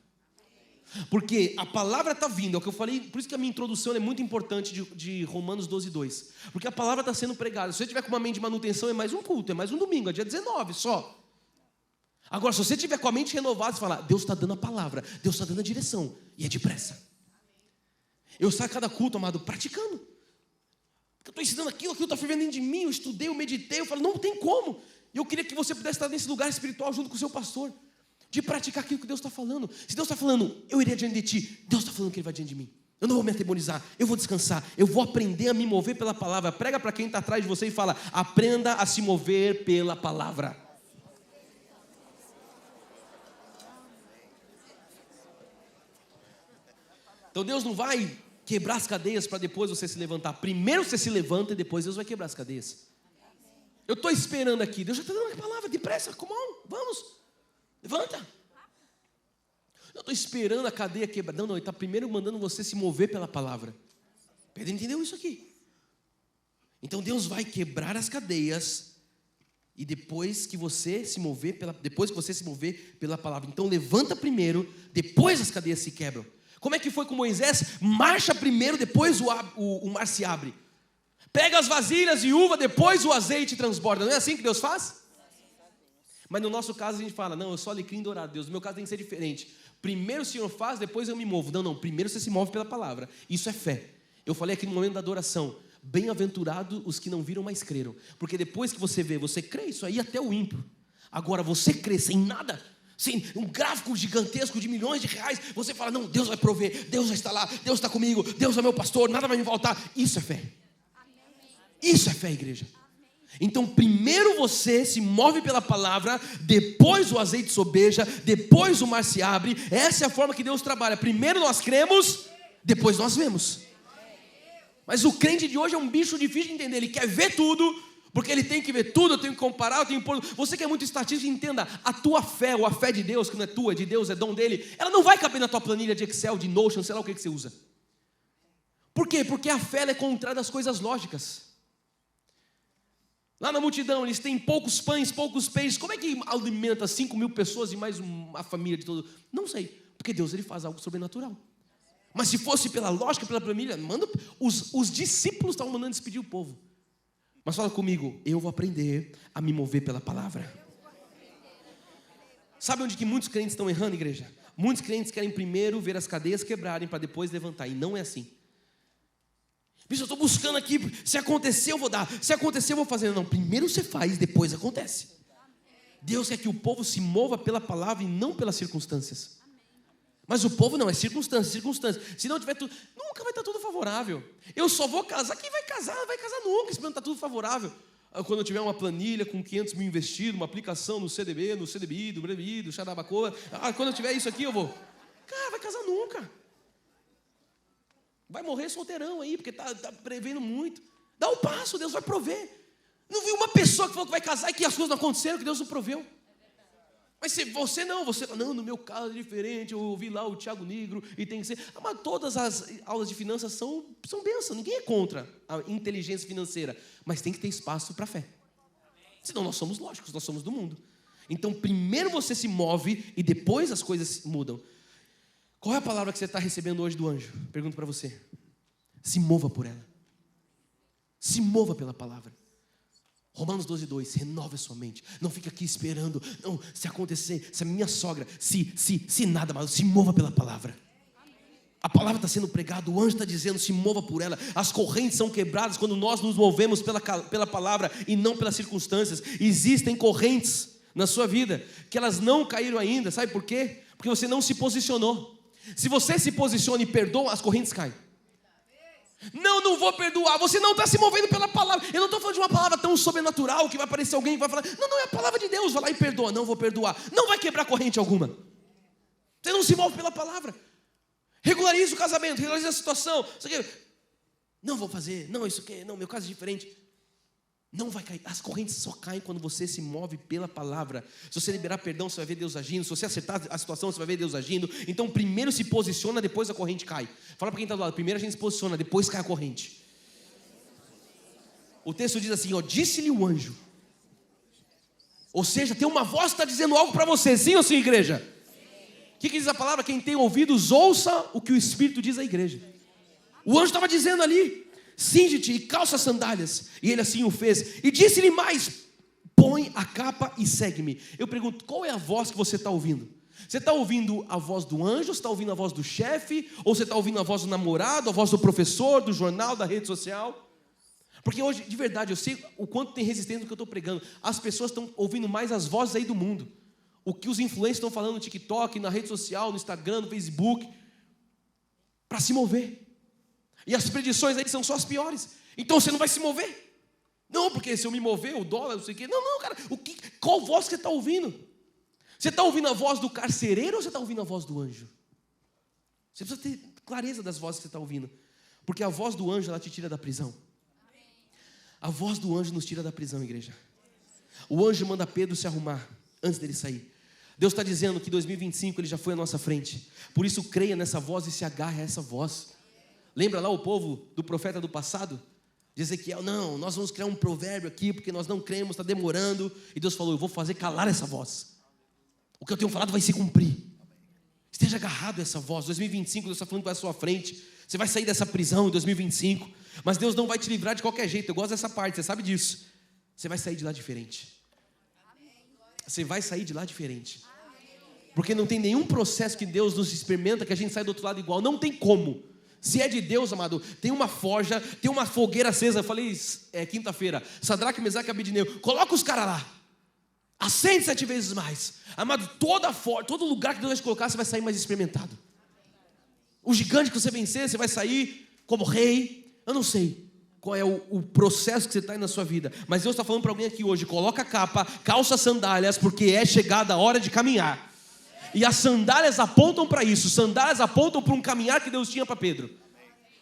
Porque a palavra está vindo, é o que eu falei, por isso que a minha introdução é muito importante de Romanos 12:2. Porque a palavra está sendo pregada. Se você tiver com uma mente de manutenção, é mais um culto, é mais um domingo, é dia 19 só. Agora, se você tiver com a mente renovada, você fala, Deus está dando a palavra, Deus está dando a direção, e é depressa. Eu saio cada culto, amado, praticando. Porque eu estou ensinando aquilo está fervendo dentro de mim, eu estudei, eu meditei, eu falo, não tem como. E eu queria que você pudesse estar nesse lugar espiritual junto com o seu pastor, de praticar aquilo que Deus está falando. Se Deus está falando, eu irei adiante de ti, Deus está falando que Ele vai adiante de mim. Eu não vou me atemorizar, eu vou descansar, eu vou aprender a me mover pela palavra. Prega para quem está atrás de você e fala, aprenda a se mover pela palavra. Então Deus não vai quebrar as cadeias para depois você se levantar. Primeiro você se levanta e depois Deus vai quebrar as cadeias. Eu estou esperando aqui, Deus já está dando a palavra, depressa, come on, vamos, levanta. Eu estou esperando a cadeia quebrar. Não, Ele está primeiro mandando você se mover pela palavra. Pedro entendeu isso aqui. Então Deus vai quebrar as cadeias e depois que você se mover pela palavra. Então levanta primeiro, depois as cadeias se quebram. Como é que foi com Moisés? Marcha primeiro, depois o mar se abre. Pega as vasilhas de uva, depois o azeite transborda. Não é assim que Deus faz? Mas no nosso caso a gente fala, não, eu sou alecrim dourado, Deus, no meu caso tem que ser diferente. Primeiro o Senhor faz, depois eu me movo. Não, primeiro você se move pela palavra. Isso é fé. Eu falei aqui no momento da adoração, bem-aventurado os que não viram, mas creram. Porque depois que você vê, você crê, isso aí até o ímpio. Agora você crê sem nada, sem um gráfico gigantesco de milhões de reais, você fala, não, Deus vai prover, Deus vai estar lá, Deus está comigo, Deus é meu pastor, nada vai me faltar. Isso é fé. Isso é fé, igreja. Então primeiro você se move pela palavra, depois o azeite sobeja, depois o mar se abre. Essa é a forma que Deus trabalha. Primeiro nós cremos, depois nós vemos. Mas o crente de hoje é um bicho difícil de entender. Ele quer ver tudo, porque ele tem que ver tudo, eu tenho que comparar, eu tenho que pôr. Você que é muito estatístico, entenda, a tua fé, ou a fé de Deus, que não é tua, é de Deus, é dom dele, ela não vai caber na tua planilha de Excel, de Notion, sei lá o que você usa. Por quê? Porque a fé é contrária das coisas lógicas. Lá na multidão, eles têm poucos pães, poucos peixes. Como é que alimenta 5.000 pessoas e mais uma família de todo? Não sei, porque Deus ele faz algo sobrenatural. Mas se fosse pela lógica, pela planilha, os discípulos estavam mandando despedir o povo. Mas fala comigo, eu vou aprender a me mover pela palavra. Sabe onde que muitos crentes estão errando, igreja? Muitos crentes querem primeiro ver as cadeias quebrarem para depois levantar, e não é assim. Bicho, eu estou buscando aqui, se acontecer eu vou dar, se acontecer eu vou fazer. Não, primeiro você faz, depois acontece. Deus quer que o povo se mova pela palavra e não pelas circunstâncias. Mas o povo não, é circunstância. Se não tiver tudo, nunca vai estar tudo favorável. Eu só vou casar, quem vai casar nunca, se não está tudo favorável. Quando eu tiver uma planilha com 500 mil investido, uma aplicação no CDB, no CDBI, do BREBI, do Xarabacoa, quando eu tiver isso aqui eu vou. Cara, vai casar nunca. Vai morrer solteirão aí, porque está prevendo muito. Dá um passo, Deus vai prover. Não vi uma pessoa que falou que vai casar e que as coisas não aconteceram, que Deus não proveu. Mas se você não, no meu caso é diferente, eu ouvi lá o Thiago Negro e tem que ser. Mas todas as aulas de finanças são bênção, ninguém é contra a inteligência financeira, mas tem que ter espaço para a fé. Senão nós somos lógicos, nós somos do mundo. Então primeiro você se move e depois as coisas mudam. Qual é a palavra que você está recebendo hoje do anjo? Pergunto para você. Se mova por ela. Se mova pela palavra. Romanos 12:2, renove a sua mente. Não fica aqui esperando. Não, se acontecer, se a minha sogra, se nada, mas se mova pela palavra. A palavra está sendo pregada, o anjo está dizendo, se mova por ela. As correntes são quebradas quando nós nos movemos pela palavra e não pelas circunstâncias. Existem correntes na sua vida que elas não caíram ainda. Sabe por quê? Porque você não se posicionou. Se você se posiciona e perdoa, as correntes caem. Não vou perdoar. Você não está se movendo pela palavra. Eu não estou falando de uma palavra tão sobrenatural que vai aparecer alguém que vai falar, não, é a palavra de Deus, vai lá e perdoa. Não vou perdoar. Não vai quebrar corrente alguma. Você não se move pela palavra. Regulariza o casamento, regulariza a situação. Não vou fazer, não, isso aqui, não, meu caso é diferente. Não vai cair. As correntes só caem quando você se move pela palavra. Se você liberar perdão, você vai ver Deus agindo. Se você acertar a situação, você vai ver Deus agindo. Então primeiro se posiciona, depois a corrente cai. Fala para quem está do lado, primeiro a gente se posiciona, depois cai a corrente. O texto diz assim, disse-lhe o anjo. Ou seja, tem uma voz que está dizendo algo para você. Sim ou sim, igreja? O que diz a palavra? Quem tem ouvidos, ouça o que o Espírito diz à igreja. O anjo estava dizendo ali, cinge-te e calça as sandálias. E ele assim o fez. E disse-lhe mais, põe a capa e segue-me. Eu pergunto, qual é a voz que você está ouvindo? Você está ouvindo a voz do anjo? Você está ouvindo a voz do chefe? Ou você está ouvindo a voz do namorado? A voz do professor, do jornal, da rede social? Porque hoje, de verdade, eu sei o quanto tem resistência no que eu estou pregando. As pessoas estão ouvindo mais as vozes aí do mundo. O que os influencers estão falando no TikTok, na rede social, no Instagram, no Facebook, para se mover. E as predições aí são só as piores. Então você não vai se mover. Não, porque se eu me mover, o dólar, não sei o quê. Não, cara. Qual voz que você está ouvindo? Você está ouvindo a voz do carcereiro ou você está ouvindo a voz do anjo? Você precisa ter clareza das vozes que você está ouvindo. Porque a voz do anjo, ela te tira da prisão. A voz do anjo nos tira da prisão, igreja. O anjo manda Pedro se arrumar antes dele sair. Deus está dizendo que 2025 ele já foi à nossa frente. Por isso creia nessa voz e se agarre a essa voz. Lembra lá o povo do profeta do passado? De Ezequiel, não, nós vamos criar um provérbio aqui, porque nós não cremos, está demorando. E Deus falou, eu vou fazer calar essa voz. O que eu tenho falado vai se cumprir. Esteja agarrado a essa voz. 2025 Deus está falando para a sua frente. Você vai sair dessa prisão em 2025. Mas Deus não vai te livrar de qualquer jeito. Eu gosto dessa parte, você sabe disso. Você vai sair de lá diferente. Você vai sair de lá diferente. Porque não tem nenhum processo que Deus nos experimenta que a gente sai do outro lado igual. Não tem como. Se é de Deus, amado, tem uma forja, tem uma fogueira acesa. Eu falei quinta-feira, Sadraque, Mesaque e Abednego, coloca os caras lá, acende 7 vezes mais. Amado, todo lugar que Deus vai te colocar, você vai sair mais experimentado. O gigante que você vencer, você vai sair como rei. Eu não sei qual é o processo que você está aí na sua vida, mas Deus está falando para alguém aqui hoje, coloca a capa, calça as sandálias, porque é chegada a hora de caminhar. E as sandálias apontam para isso. Sandálias apontam para um caminhar que Deus tinha para Pedro.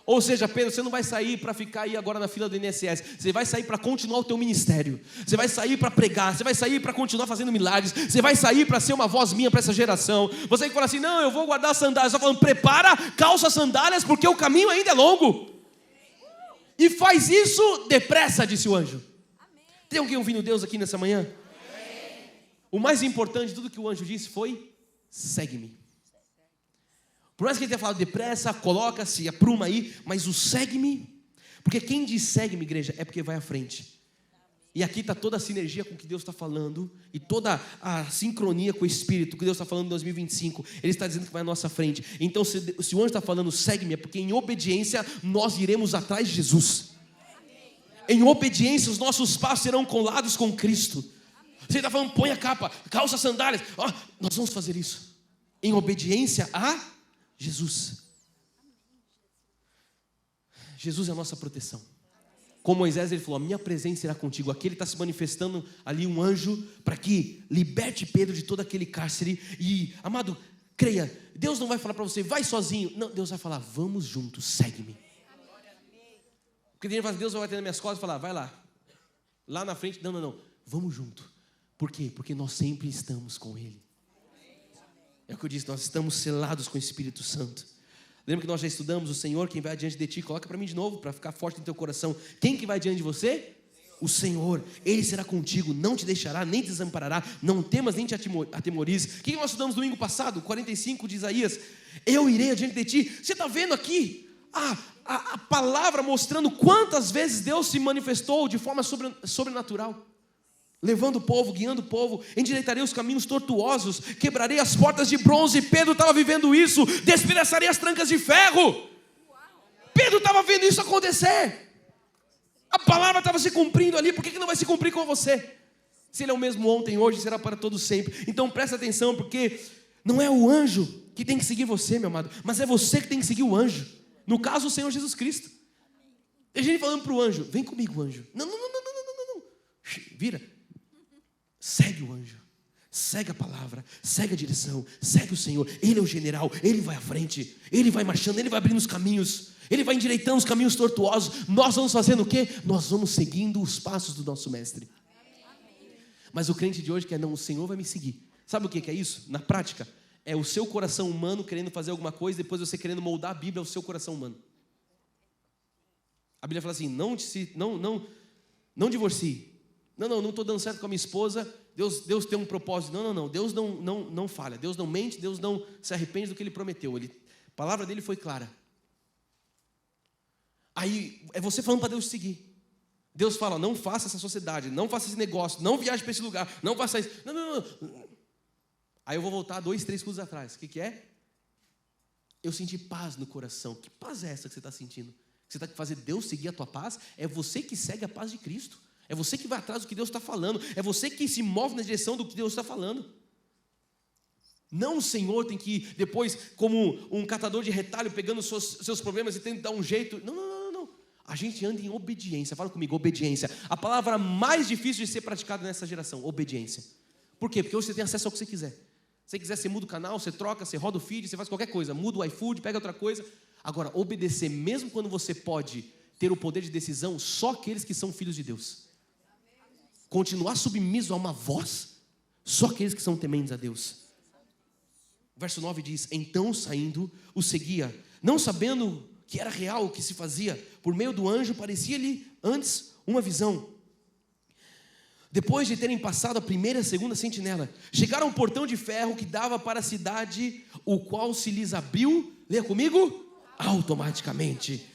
Ou seja, Pedro, você não vai sair para ficar aí agora na fila do INSS. Você vai sair para continuar o teu ministério. Você vai sair para pregar. Você vai sair para continuar fazendo milagres. Você vai sair para ser uma voz minha para essa geração. Você que fala assim, não, eu vou guardar as sandálias. Só falando, prepara, calça as sandálias, porque o caminho ainda é longo. E faz isso depressa, disse o anjo. Tem alguém ouvindo Deus aqui nessa manhã? O mais importante de tudo que o anjo disse foi, segue-me. Por mais que ele tenha falado depressa, coloca-se, apruma aí, mas o segue-me, porque quem diz segue-me, igreja, é porque vai à frente. E aqui está toda a sinergia com o que Deus está falando, e toda a sincronia com o Espírito, que Deus está falando em 2025, Ele está dizendo que vai à nossa frente. Então se o anjo está falando segue-me, é porque em obediência nós iremos atrás de Jesus. Em obediência os nossos passos serão colados com Cristo. Você está falando, põe a capa, calça as sandálias. Nós vamos fazer isso em obediência a Jesus. Jesus é a nossa proteção. Com Moisés ele falou, a minha presença irá contigo. Aqui ele está se manifestando ali um anjo para que liberte Pedro de todo aquele cárcere. E, amado, creia, Deus não vai falar para você, vai sozinho. Não, Deus vai falar, vamos juntos, segue-me. Porque tem gente que fala, Deus vai bater nas minhas costas e falar, vai lá. Lá na frente, não, vamos junto. Por quê? Porque nós sempre estamos com Ele. É o que eu disse, nós estamos selados com o Espírito Santo. Lembra que nós já estudamos o Senhor, quem vai adiante de ti? Coloca para mim de novo, para ficar forte no teu coração. Quem que vai adiante de você? O Senhor. Ele será contigo, não te deixará, nem te desamparará. Não temas, nem te atemorize. O que nós estudamos domingo passado? 45 de Isaías. Eu irei adiante de ti. Você está vendo aqui a palavra mostrando quantas vezes Deus se manifestou de forma sobrenatural. Levando o povo, guiando o povo, endireitarei os caminhos tortuosos, quebrarei as portas de bronze. Pedro estava vivendo isso. Despedaçarei as trancas de ferro. Pedro estava vendo isso acontecer. A palavra estava se cumprindo ali. Por que não vai se cumprir com você? Se ele é o mesmo ontem, hoje, será para todo sempre. Então presta atenção, porque não é o anjo que tem que seguir você, meu amado, mas é você que tem que seguir o anjo. No caso, o Senhor Jesus Cristo. Tem gente falando para o anjo: vem comigo, anjo. Não. Vira. Segue o anjo, segue a palavra, segue a direção, segue o Senhor. Ele é o general, Ele vai à frente, Ele vai marchando, Ele vai abrindo os caminhos, Ele vai endireitando os caminhos tortuosos. Nós vamos fazendo o quê? Nós vamos seguindo os passos do nosso mestre. Mas o crente de hoje quer, não, o Senhor vai me seguir. Sabe o que é isso? Na prática, é o seu coração humano querendo fazer alguma coisa, depois você querendo moldar a Bíblia ao seu coração humano. A Bíblia fala assim: não divorcie. Não estou dando certo com a minha esposa. Deus tem um propósito. Não. Deus não falha. Deus não mente. Deus não se arrepende do que Ele prometeu. A palavra dele foi clara. Aí é você falando para Deus seguir. Deus fala: não faça essa sociedade, não faça esse negócio, não viaje para esse lugar, não faça isso. Não. Aí eu vou voltar 2, 3 cultos atrás. O que é? Eu senti paz no coração. Que paz é essa que você está sentindo? Você está fazendo Deus seguir a tua paz? É você que segue a paz de Cristo. É você que vai atrás do que Deus está falando. É você que se move na direção do que Deus está falando. Não o Senhor tem que ir depois, como um catador de retalho, pegando seus problemas e tentando dar um jeito. Não. A gente anda em obediência. Fala comigo, obediência. A palavra mais difícil de ser praticada nessa geração, obediência. Por quê? Porque hoje você tem acesso ao que você quiser. Se você quiser, você muda o canal, você troca, você roda o feed, você faz qualquer coisa. Muda o iFood, pega outra coisa. Agora, obedecer, mesmo quando você pode ter o poder de decisão, só aqueles que são filhos de Deus. Continuar submisso a uma voz, só aqueles que são tementes a Deus. Verso 9 diz: então saindo, o seguia, não sabendo que era real o que se fazia. Por meio do anjo parecia-lhe antes uma visão. Depois de terem passado a primeira e a segunda sentinela, chegaram a um portão de ferro que dava para a cidade, o qual se lhes abriu, leia comigo, automaticamente.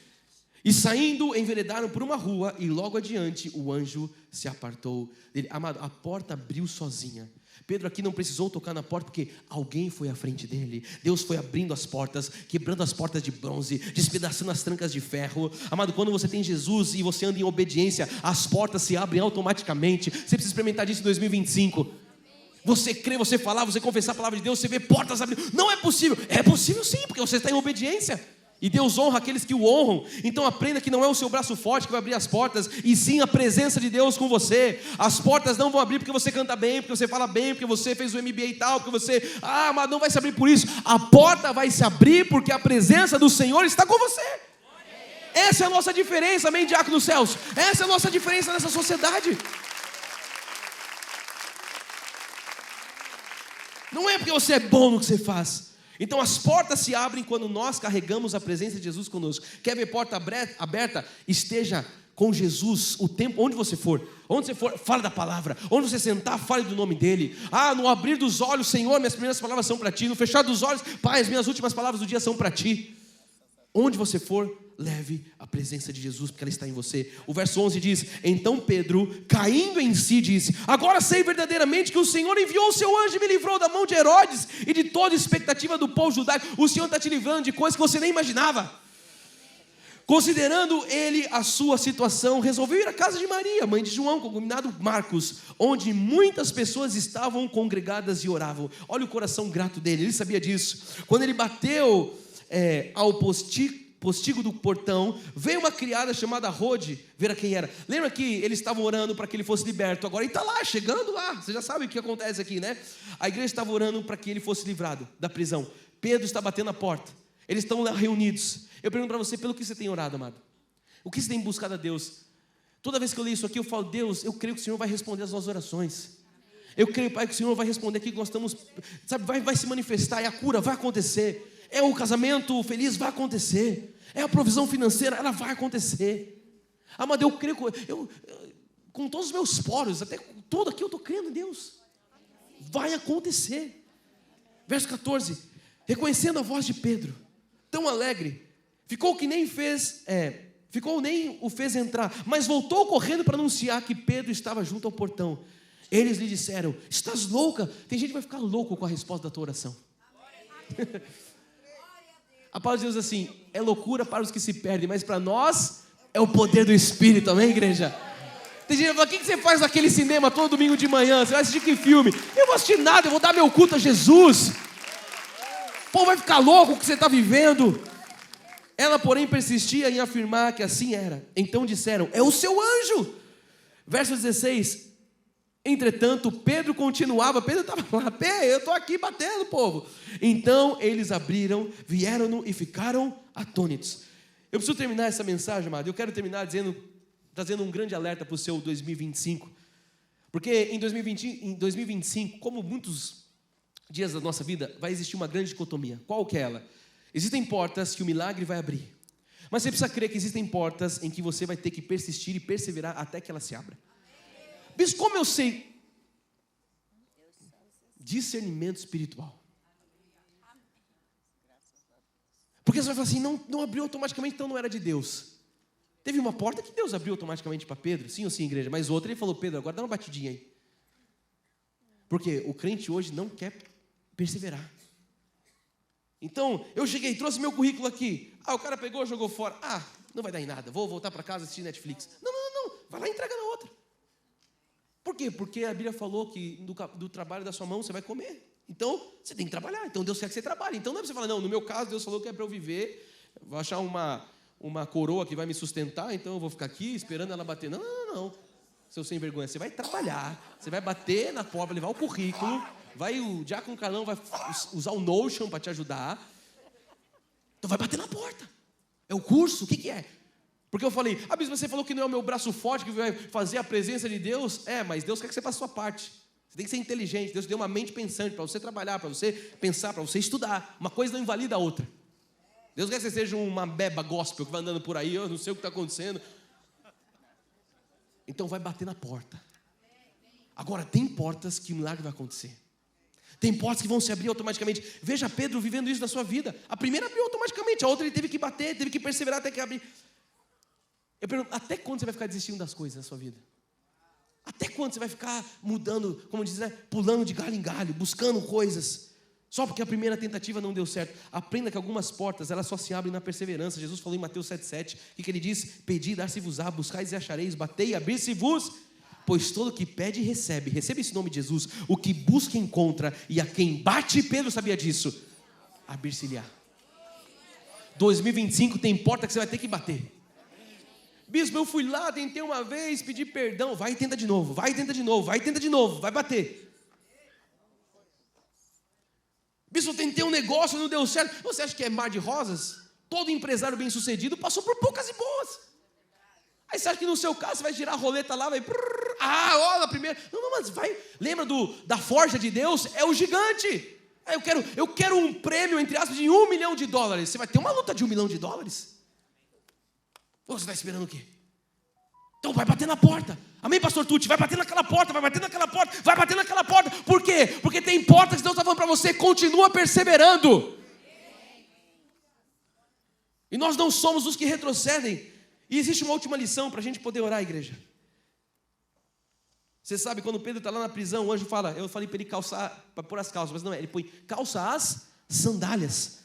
E saindo, enveredaram por uma rua, e logo adiante o anjo se apartou dele. Amado, a porta abriu sozinha. Pedro aqui não precisou tocar na porta, porque alguém foi à frente dele. Deus foi abrindo as portas, quebrando as portas de bronze, despedaçando as trancas de ferro. Amado, quando você tem Jesus e você anda em obediência, as portas se abrem automaticamente. Você precisa experimentar disso em 2025. Você crê, você falar, você confessar a palavra de Deus, você vê portas abrindo. Não é possível. É possível sim, porque você está em obediência. E Deus honra aqueles que o honram. Então aprenda que não é o seu braço forte que vai abrir as portas, e sim a presença de Deus com você. As portas não vão abrir porque você canta bem, porque você fala bem, porque você fez o MBA e tal, porque você... mas não vai se abrir por isso. A porta vai se abrir porque a presença do Senhor está com você. Essa é a nossa diferença, amém, diácono Celso? Essa é a nossa diferença nessa sociedade. Não é porque você é bom no que você faz. Então as portas se abrem quando nós carregamos a presença de Jesus conosco. Quer ver porta aberta? Esteja com Jesus o tempo, onde você for, fala da palavra. Onde você sentar, fale do nome dele. No abrir dos olhos, Senhor, minhas primeiras palavras são para ti. No fechar dos olhos, Pai, as minhas últimas palavras do dia são para ti. Onde você for, leve a presença de Jesus, porque ela está em você. O verso 11 diz: então Pedro, caindo em si, disse: agora sei verdadeiramente que o Senhor enviou o seu anjo e me livrou da mão de Herodes e de toda expectativa do povo judaico. O Senhor está te livrando de coisas que você nem imaginava. Considerando ele a sua situação, resolveu ir à casa de Maria, mãe de João, concubinado Marcos, onde muitas pessoas estavam congregadas e oravam. Olha o coração grato dele, ele sabia disso. Quando ele bateu ao postigo do portão, veio uma criada chamada Rode ver a quem era. Lembra que eles estavam orando para que ele fosse liberto? Agora ele está lá, chegando lá. Você já sabe o que acontece aqui, né? A igreja estava orando para que ele fosse livrado da prisão. Pedro está batendo a porta. Eles estão lá reunidos. Eu pergunto para você, pelo que você tem orado, amado? O que você tem buscado a Deus? Toda vez que eu leio isso aqui, eu falo: Deus, eu creio que o Senhor vai responder as nossas orações. Eu creio, Pai, que o Senhor vai responder aqui que nós estamos, sabe, vai se manifestar, e a cura vai acontecer, é o casamento feliz, vai acontecer, é a provisão financeira, ela vai acontecer. Amado, eu creio, com todos os meus poros, até tudo aqui eu estou crendo em Deus, vai acontecer. Verso 14, reconhecendo a voz de Pedro, tão alegre, ficou nem o fez entrar, mas voltou correndo para anunciar que Pedro estava junto ao portão. Eles lhe disseram: estás louca? Tem gente que vai ficar louco com a resposta da tua oração. A palavra de Deus assim: é loucura para os que se perdem, mas para nós é o poder do Espírito, amém, igreja? Tem gente que vai falar: o que você faz naquele cinema todo domingo de manhã? Você vai assistir que filme? Eu não vou assistir nada, eu vou dar meu culto a Jesus. O povo vai ficar louco com o que você está vivendo. Ela, porém, persistia em afirmar que assim era. Então disseram: é o seu anjo. Verso 16. Entretanto, Pedro continuava. Pedro estava lá: eu estou aqui batendo, povo. Então eles abriram, vieram e ficaram atônitos. Eu preciso terminar essa mensagem, amado. Eu quero terminar trazendo um grande alerta para o seu 2025. Porque em 2025, como muitos dias da nossa vida, vai existir uma grande dicotomia. Qual que é ela? Existem portas que o milagre vai abrir, mas você precisa crer que existem portas em que você vai ter que persistir e perseverar até que ela se abra. Bispo, como eu sei? Discernimento espiritual. Porque você vai falar assim: não abriu automaticamente, então não era de Deus. Teve uma porta que Deus abriu automaticamente para Pedro, sim ou sim, igreja, mas outra ele falou: Pedro, agora dá uma batidinha aí. Porque o crente hoje não quer perseverar. Então, eu cheguei, trouxe meu currículo aqui. O cara pegou, jogou fora. Não vai dar em nada, vou voltar para casa assistir Netflix. Não, vai lá e entrega na outra. Por quê? Porque a Bíblia falou que do trabalho da sua mão você vai comer. Então, você tem que trabalhar. Então, Deus quer que você trabalhe. Então, não é para você falar: não, no meu caso, Deus falou que é para eu viver, vou achar uma coroa que vai me sustentar, então eu vou ficar aqui esperando ela bater. Não. Seu sem vergonha, você vai trabalhar, você vai bater na porta, levar o currículo, o diácono Carlão vai usar o Notion para te ajudar. Então vai bater na porta. É o curso? O que é? Porque eu falei: bispo, você falou que não é o meu braço forte que vai fazer a presença de Deus. Mas Deus quer que você faça a sua parte. Você tem que ser inteligente. Deus deu uma mente pensante para você trabalhar, para você pensar, para você estudar. Uma coisa não invalida a outra. Deus quer que você seja uma beba gospel que vai andando por aí, eu não sei o que está acontecendo. Então vai bater na porta. Agora, tem portas que o milagre vai acontecer. Tem portas que vão se abrir automaticamente. Veja Pedro vivendo isso na sua vida. A primeira abriu automaticamente, a outra ele teve que bater, teve que perseverar até que abrir. Eu pergunto: até quando você vai ficar desistindo das coisas na sua vida? Até quando você vai ficar mudando, como diz, pulando de galho em galho, buscando coisas, só porque a primeira tentativa não deu certo? Aprenda que algumas portas, elas só se abrem na perseverança. Jesus falou em Mateus 7,7, que ele diz: pedi, dar-se-vos-á, buscais e achareis, batei e abrir-se-vos, pois todo que pede recebe. Receba esse nome de Jesus. O que busca encontra, e a quem bate, Pedro sabia disso, abrir-se-lhe-á. 2025 tem porta que você vai ter que bater. Bispo, eu fui lá, tentei uma vez, pedi perdão. Vai e tenta de novo, vai tenta de novo, vai bater. Bispo, eu tentei um negócio, não deu certo. Você acha que é mar de rosas? Todo empresário bem sucedido passou por poucas e boas. Aí você acha que no seu caso você vai girar a roleta lá, vai... olha a primeira... Não, mas vai... Lembra da forja de Deus? É o gigante. Eu quero um prêmio, entre aspas, de $1 milhão. Você vai ter uma luta de $1 milhão. Você está esperando o quê? Então vai bater na porta. Amém, pastor Tuti? Vai bater naquela porta, vai bater naquela porta, vai bater naquela porta. Por quê? Porque tem portas que Deus está falando para você: continua perseverando. E nós não somos os que retrocedem. E existe uma última lição para a gente poder orar, igreja. Você sabe, quando Pedro está lá na prisão, o anjo fala, eu falei para ele calçar, para pôr as calças, mas não é, ele põe: calça as sandálias.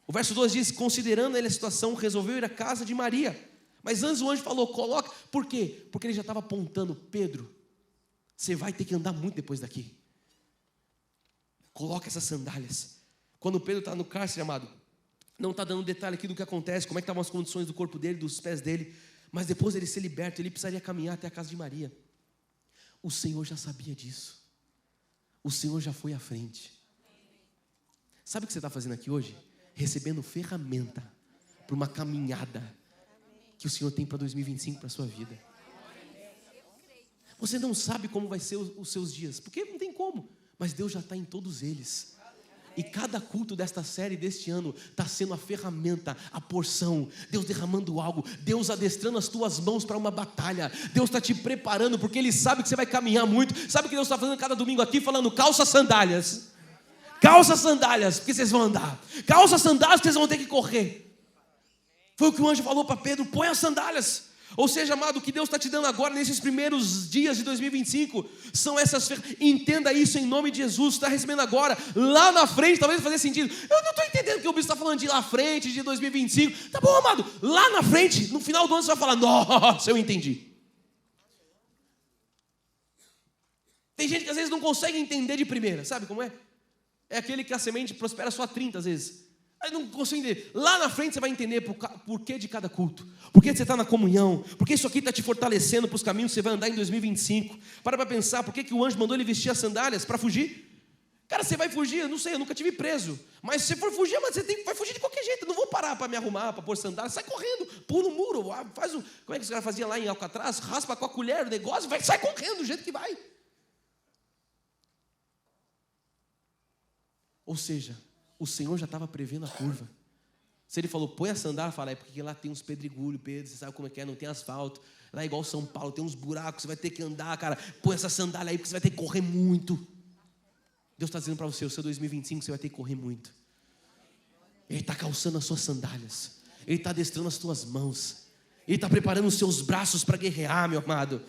O verso 2 diz: considerando ele a situação, resolveu ir à casa de Maria. Mas antes o anjo falou: coloca. Por quê? Porque ele já estava apontando: Pedro, você vai ter que andar muito depois daqui. Coloca essas sandálias. Quando Pedro está no cárcere, amado, não está dando detalhe aqui do que acontece, como é que estavam as condições do corpo dele, dos pés dele, mas depois ele ser liberto, ele precisaria caminhar até a casa de Maria. O Senhor já sabia disso. O Senhor já foi à frente. Sabe o que você está fazendo aqui hoje? Recebendo ferramenta para uma caminhada que o Senhor tem para 2025 para a sua vida. Você não sabe como vai ser os seus dias, porque não tem como. como, mas Deus já está em todos eles. E cada culto desta série, deste ano, está sendo a ferramenta, a porção, Deus derramando algo, Deus adestrando as tuas mãos para uma batalha, Deus está te preparando, porque Ele sabe que você vai caminhar muito. Sabe o que Deus está fazendo cada domingo aqui? Falando, calça sandálias, porque vocês vão andar, calça sandálias, porque vocês vão ter que correr. Foi o que o anjo falou para Pedro, põe as sandálias. Ou seja, amado, o que Deus está te dando agora, nesses primeiros dias de 2025, são essas ferramentas. Entenda isso em nome de Jesus. Está recebendo agora, lá na frente, talvez fazer sentido. Eu não estou entendendo o que o bispo está falando de lá à frente, de 2025. Tá bom, amado, lá na frente, no final do ano você vai falar, nossa, eu entendi. Tem gente que às vezes não consegue entender de primeira, sabe como é? É aquele que a semente prospera só 30 às vezes. Aí não consigo entender. Lá na frente você vai entender por que de cada culto, por que você está na comunhão, porque isso aqui está te fortalecendo para os caminhos que você vai andar em 2025. Para pensar, por que o anjo mandou ele vestir as sandálias? Para fugir? Cara, você vai fugir, eu não sei, eu nunca tive preso. Mas se você for fugir, mas vai fugir de qualquer jeito. Eu não vou parar para me arrumar, para pôr sandálias. Sai correndo, pula no muro, faz como é que os caras faziam lá em Alcatraz? Raspa com a colher o negócio, sai correndo do jeito que vai. Ou seja, o Senhor já estava prevendo a curva. Se Ele falou, põe a sandália, fala, é porque lá tem uns pedregulhos, Pedro, você sabe como é que é, não tem asfalto. Lá é igual São Paulo, tem uns buracos, você vai ter que andar, cara. Põe essa sandália aí, porque você vai ter que correr muito. Deus está dizendo para você, o seu 2025, você vai ter que correr muito. Ele está calçando as suas sandálias. Ele está adestrando as tuas mãos. Ele está preparando os seus braços para guerrear, meu amado.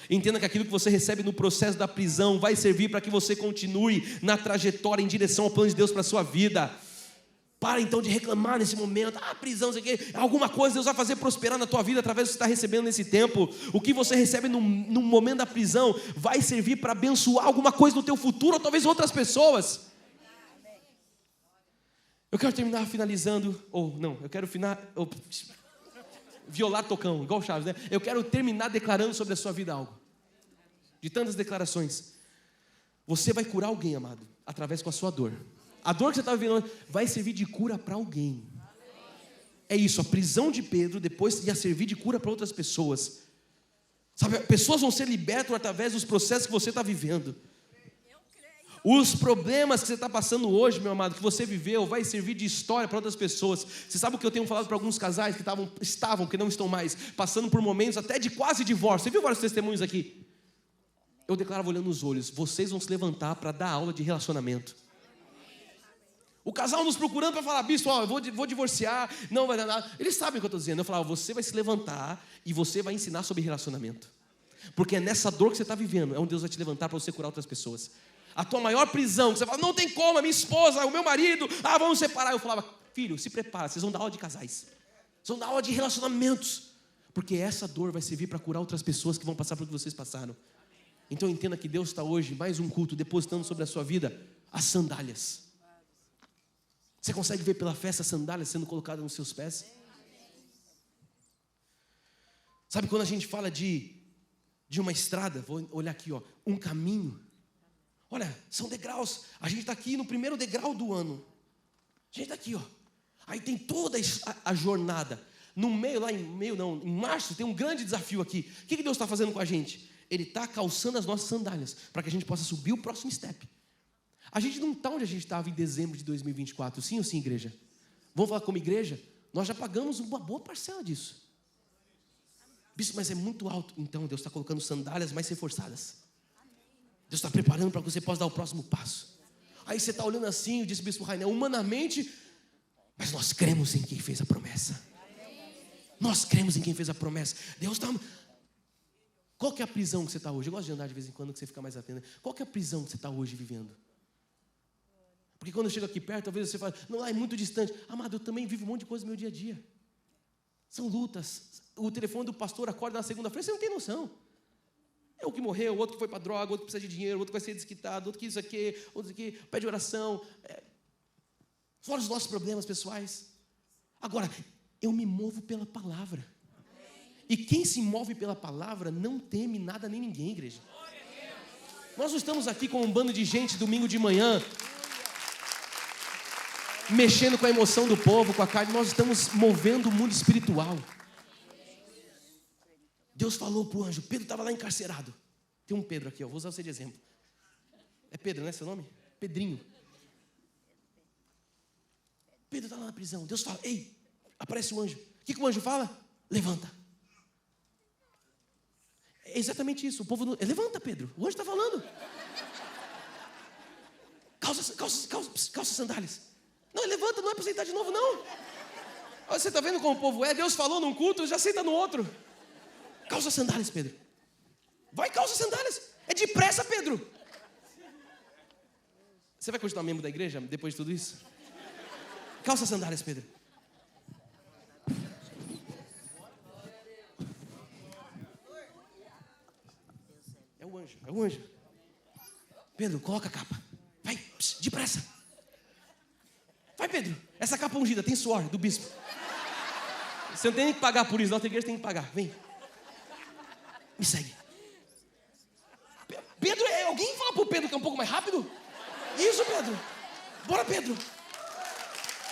Entenda que aquilo que você recebe no processo da prisão vai servir para que você continue na trajetória em direção ao plano de Deus para a sua vida. Para então de reclamar nesse momento, prisão, sei o quê. Alguma coisa Deus vai fazer prosperar na tua vida através do que você está recebendo nesse tempo. O que você recebe no momento da prisão vai servir para abençoar alguma coisa no teu futuro, ou talvez outras pessoas. Eu quero terminar finalizando, eu quero violar tocão, igual o Chaves, né? Eu quero terminar declarando sobre a sua vida algo. De tantas declarações. Você vai curar alguém, amado, através com a sua dor. A dor que você está vivendo vai servir de cura para alguém. É isso, a prisão de Pedro depois ia servir de cura para outras pessoas. Sabe, pessoas vão ser libertas através dos processos que você está vivendo. Os problemas que você está passando hoje, meu amado, que você viveu, vai servir de história para outras pessoas. Você sabe o que eu tenho falado para alguns casais que que não estão mais, passando por momentos até de quase divórcio. Você viu vários testemunhos aqui? Eu declaro olhando nos olhos, vocês vão se levantar para dar aula de relacionamento. O casal nos procurando para falar, bispo, eu vou divorciar, não vai dar nada. Eles sabem o que eu estou dizendo. Eu falo, você vai se levantar e você vai ensinar sobre relacionamento. Porque é nessa dor que você está vivendo, é onde Deus vai te levantar para você curar outras pessoas. A tua maior prisão, que você fala, não tem como, a minha esposa, o meu marido, vamos separar. Eu falava, filho, se prepara, vocês vão dar aula de casais. Vocês vão dar aula de relacionamentos. Porque essa dor vai servir para curar outras pessoas que vão passar pelo que vocês passaram. Então entenda que Deus está hoje, mais um culto, depositando sobre a sua vida as sandálias. Você consegue ver pela fé essas sandálias sendo colocadas nos seus pés? Sabe quando a gente fala de uma estrada, vou olhar aqui, um caminho. Olha, são degraus. A gente está aqui no primeiro degrau do ano. A gente está aqui, Aí tem toda a jornada. No meio, em março, tem um grande desafio aqui. O que Deus está fazendo com a gente? Ele está calçando as nossas sandálias para que a gente possa subir o próximo step. A gente não está onde a gente estava em dezembro de 2024. Sim ou sim, igreja? Vamos falar como igreja? Nós já pagamos uma boa parcela disso. Bispo, mas é muito alto. Então Deus está colocando sandálias mais reforçadas. Deus está preparando para que você possa dar o próximo passo. Aí você está olhando assim, disse o bispo Rainer, humanamente, mas nós cremos em quem fez a promessa. Nós cremos em quem fez a promessa. Deus está... Qual que é a prisão que você está hoje? Eu gosto de andar de vez em quando que você fica mais atento. Qual que é a prisão que você está hoje vivendo? Porque quando eu chego aqui perto, talvez você fale, não, lá é muito distante. Amado, eu também vivo um monte de coisa no meu dia a dia. São lutas. O telefone do pastor acorda na segunda-feira, você não tem noção. É o que morreu, o outro que foi para droga, o outro que precisa de dinheiro, o outro que vai ser desquitado, outro que isso aqui, outro que pede oração. Fora os nossos problemas pessoais. Agora, eu me movo pela palavra. E quem se move pela palavra não teme nada nem ninguém, igreja. Nós não estamos aqui com um bando de gente domingo de manhã, mexendo com a emoção do povo, com a carne. Nós estamos movendo o mundo espiritual. Deus falou para o anjo, Pedro estava lá encarcerado. Tem um Pedro aqui, vou usar você de exemplo. É Pedro, não é seu nome? Pedrinho. Pedro está lá na prisão. Deus fala, ei, aparece o anjo. O que o anjo fala? Levanta. É exatamente isso. O povo não... Levanta, Pedro. O anjo está falando. Calça sandálias. Não, levanta, não é para sentar de novo, não. Olha, você está vendo como o povo é? Deus falou num culto, já senta no outro. Calça sandálias, Pedro. Vai, calça sandálias. É depressa, Pedro. Você vai continuar membro da igreja depois de tudo isso? Calça sandálias, Pedro. É o anjo. Pedro, coloca a capa. Vai, depressa. Vai, Pedro. Essa capa ungida tem suor do bispo. Você não tem nem que pagar por isso, não. A igreja tem que pagar. Vem. Me segue. Pedro, alguém fala pro Pedro que é um pouco mais rápido? Isso, Pedro. Bora, Pedro.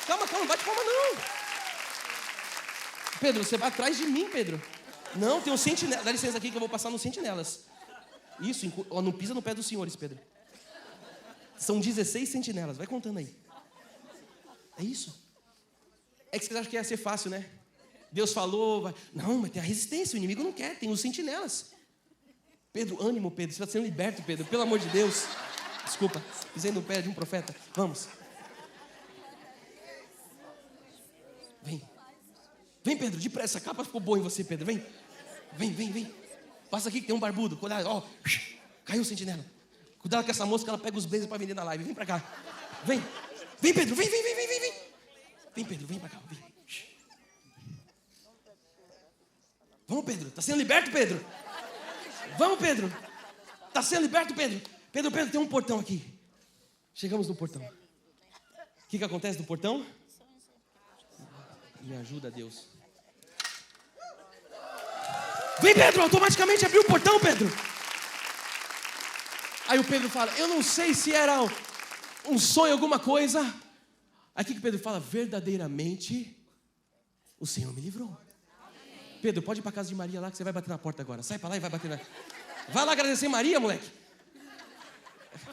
Calma, não bate palma, não. Pedro, você vai atrás de mim, Pedro. Não, tem um sentinela. Dá licença aqui que eu vou passar nos sentinelas. Isso, não pisa no pé dos senhores, Pedro. São 16 sentinelas, vai contando aí. É isso. É que vocês acham que ia ser fácil, né? Deus falou, vai... Não, mas tem a resistência, o inimigo não quer, tem os sentinelas. Pedro, ânimo, Pedro, você está sendo liberto, Pedro, pelo amor de Deus. Desculpa, pisei no pé de um profeta. Vamos. Vem, Pedro, depressa, a capa ficou boa em você, Pedro, vem. Passa aqui que tem um barbudo, cuidado, ó, caiu o sentinela. Cuidado com essa moça que ela pega os blazers para vender na live, vem pra cá. Vem, Pedro, vem. Vem, Pedro, vem pra cá, vem. Vamos, Pedro, tá sendo liberto, Pedro? Vamos, Pedro. Tá sendo liberto, Pedro? Pedro, tem um portão aqui. Chegamos no portão. O que acontece no portão? Me ajuda, Deus. Vem, Pedro, automaticamente abriu o portão, Pedro. Aí o Pedro fala, eu não sei se era um sonho, alguma coisa. Aí o que Pedro fala? Verdadeiramente, o Senhor me livrou. Pedro, pode ir para casa de Maria lá que você vai bater na porta agora. Sai para lá e vai bater na... Vai lá agradecer Maria, moleque.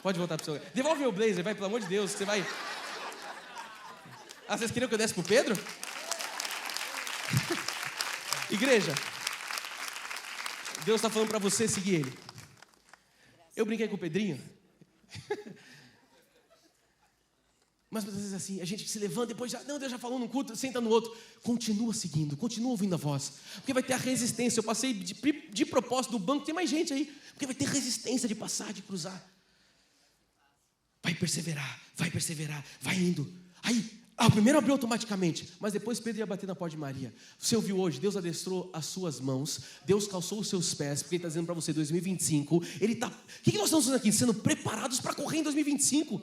Pode voltar pro seu lugar. Devolve meu blazer, vai, pelo amor de Deus, você vai... Ah, vocês queriam que eu desse pro Pedro? Igreja, Deus está falando para você seguir Ele. Eu brinquei com o Pedrinho. Mas às vezes assim, a gente se levanta, depois já, não, Deus já falou num culto, senta no outro. Continua seguindo, continua ouvindo a voz. Porque vai ter a resistência. Eu passei de propósito do banco, tem mais gente aí. Porque vai ter resistência de passar, de cruzar. Vai perseverar, vai indo. Aí, o primeiro abriu automaticamente, mas depois Pedro ia bater na porta de Maria. Você ouviu hoje, Deus adestrou as suas mãos, Deus calçou os seus pés, porque Ele está dizendo para você, 2025, Ele está... O que nós estamos fazendo aqui? Sendo preparados para correr em 2025.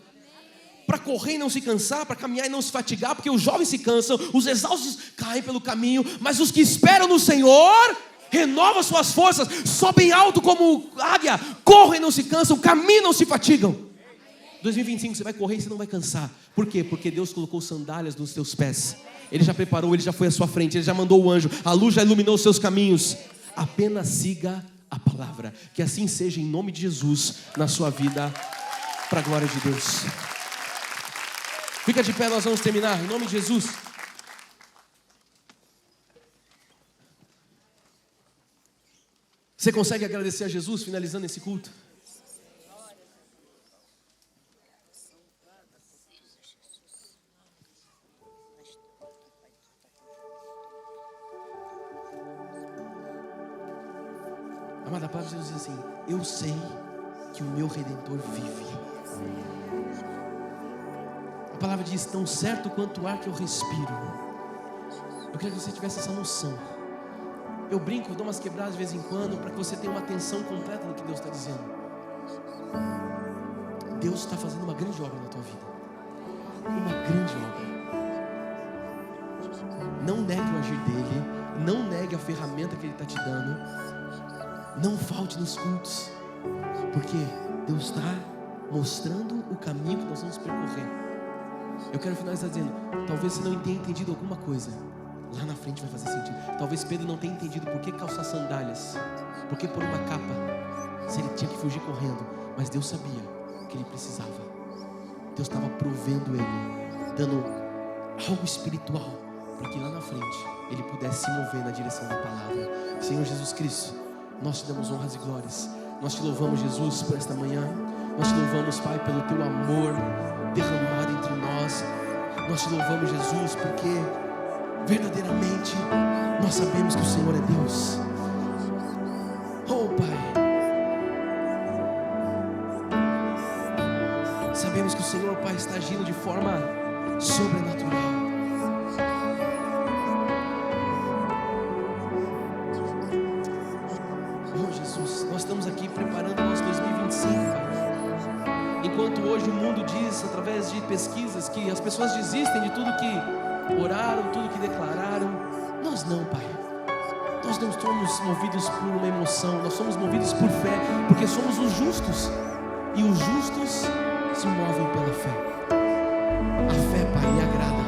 Para correr e não se cansar, para caminhar e não se fatigar, porque os jovens se cansam, os exaustos caem pelo caminho, mas os que esperam no Senhor renovam suas forças, sobem alto como águia, correm e não se cansam, caminham e não se fatigam. 2025 você vai correr e você não vai cansar. Por quê? Porque Deus colocou sandálias nos teus pés. Ele já preparou, Ele já foi à sua frente, Ele já mandou o anjo, a luz já iluminou os seus caminhos. Apenas siga a palavra. Que assim seja em nome de Jesus na sua vida, para a glória de Deus. Fica de pé, nós vamos terminar, em nome de Jesus. Você consegue agradecer a Jesus finalizando esse culto? Amada, a palavra de Deus diz assim: eu sei que o meu Redentor vive. A palavra diz, tão certo quanto o ar que eu respiro. Eu queria que você tivesse essa noção. Eu brinco, dou umas quebradas de vez em quando, para que você tenha uma atenção completa no que Deus está dizendo. Deus está fazendo uma grande obra na tua vida. Uma grande obra. Não negue o agir dele. Não negue a ferramenta que ele está te dando. Não falte nos cultos. Porque Deus está mostrando o caminho que nós vamos percorrer. Eu quero finalizar dizendo, talvez você não tenha entendido alguma coisa. Lá na frente vai fazer sentido. Talvez Pedro não tenha entendido por que calçar sandálias, por que pôr uma capa, se ele tinha que fugir correndo. Mas Deus sabia. que ele precisava. Deus estava provendo ele, dando algo espiritual, para que lá na frente ele pudesse se mover na direção da palavra. Senhor Jesus Cristo, nós te damos honras e glórias. Nós te louvamos, Jesus, por esta manhã. Nós te louvamos, Pai, pelo teu amor derramado entre nós. Nós te louvamos, Jesus, porque verdadeiramente nós sabemos que o Senhor é Deus. Oh, Pai, sabemos que o Senhor, Pai, está agindo de forma sobrenatural. Oh, Jesus, nós estamos aqui preparando o nosso 2025, Pai. Enquanto hoje o mundo diz, através de pesquisas, que as pessoas desistem de tudo que oraram, tudo que declararam, nós não, Pai. Nós não somos movidos por uma emoção, nós somos movidos por fé, porque somos os justos, e os justos se movem pela fé. A fé, Pai, lhe agrada,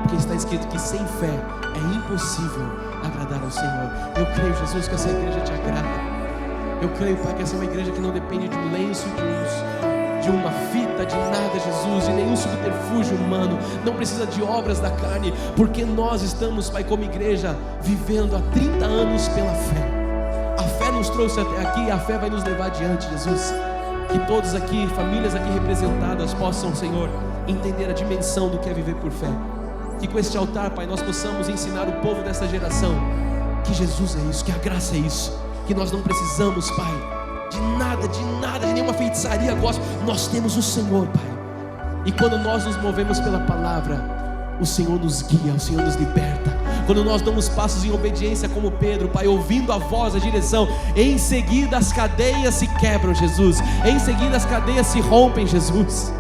porque está escrito que sem fé é impossível agradar ao Senhor. Eu creio, Jesus, que essa igreja te agrada. Eu creio, Pai, que essa é uma igreja que não depende de um lenço, de uma fita, de nada, Jesus, de nenhum subterfúgio humano. Não precisa de obras da carne, porque nós estamos, Pai, como igreja, vivendo há 30 anos pela fé. A fé nos trouxe até aqui e a fé vai nos levar adiante, Jesus. Que todos aqui, famílias aqui representadas, possam, Senhor, entender a dimensão do que é viver por fé. Que com este altar, Pai, nós possamos ensinar o povo desta geração que Jesus é isso, que a graça é isso, que nós não precisamos, Pai, de nada, de nenhuma feitiçaria gospel. Nós temos o Senhor, Pai. E quando nós nos movemos pela palavra, o Senhor nos guia, o Senhor nos liberta. Quando nós damos passos em obediência como Pedro, Pai, ouvindo a voz, a direção, em seguida as cadeias se quebram, Jesus. Em seguida as cadeias se rompem, Jesus.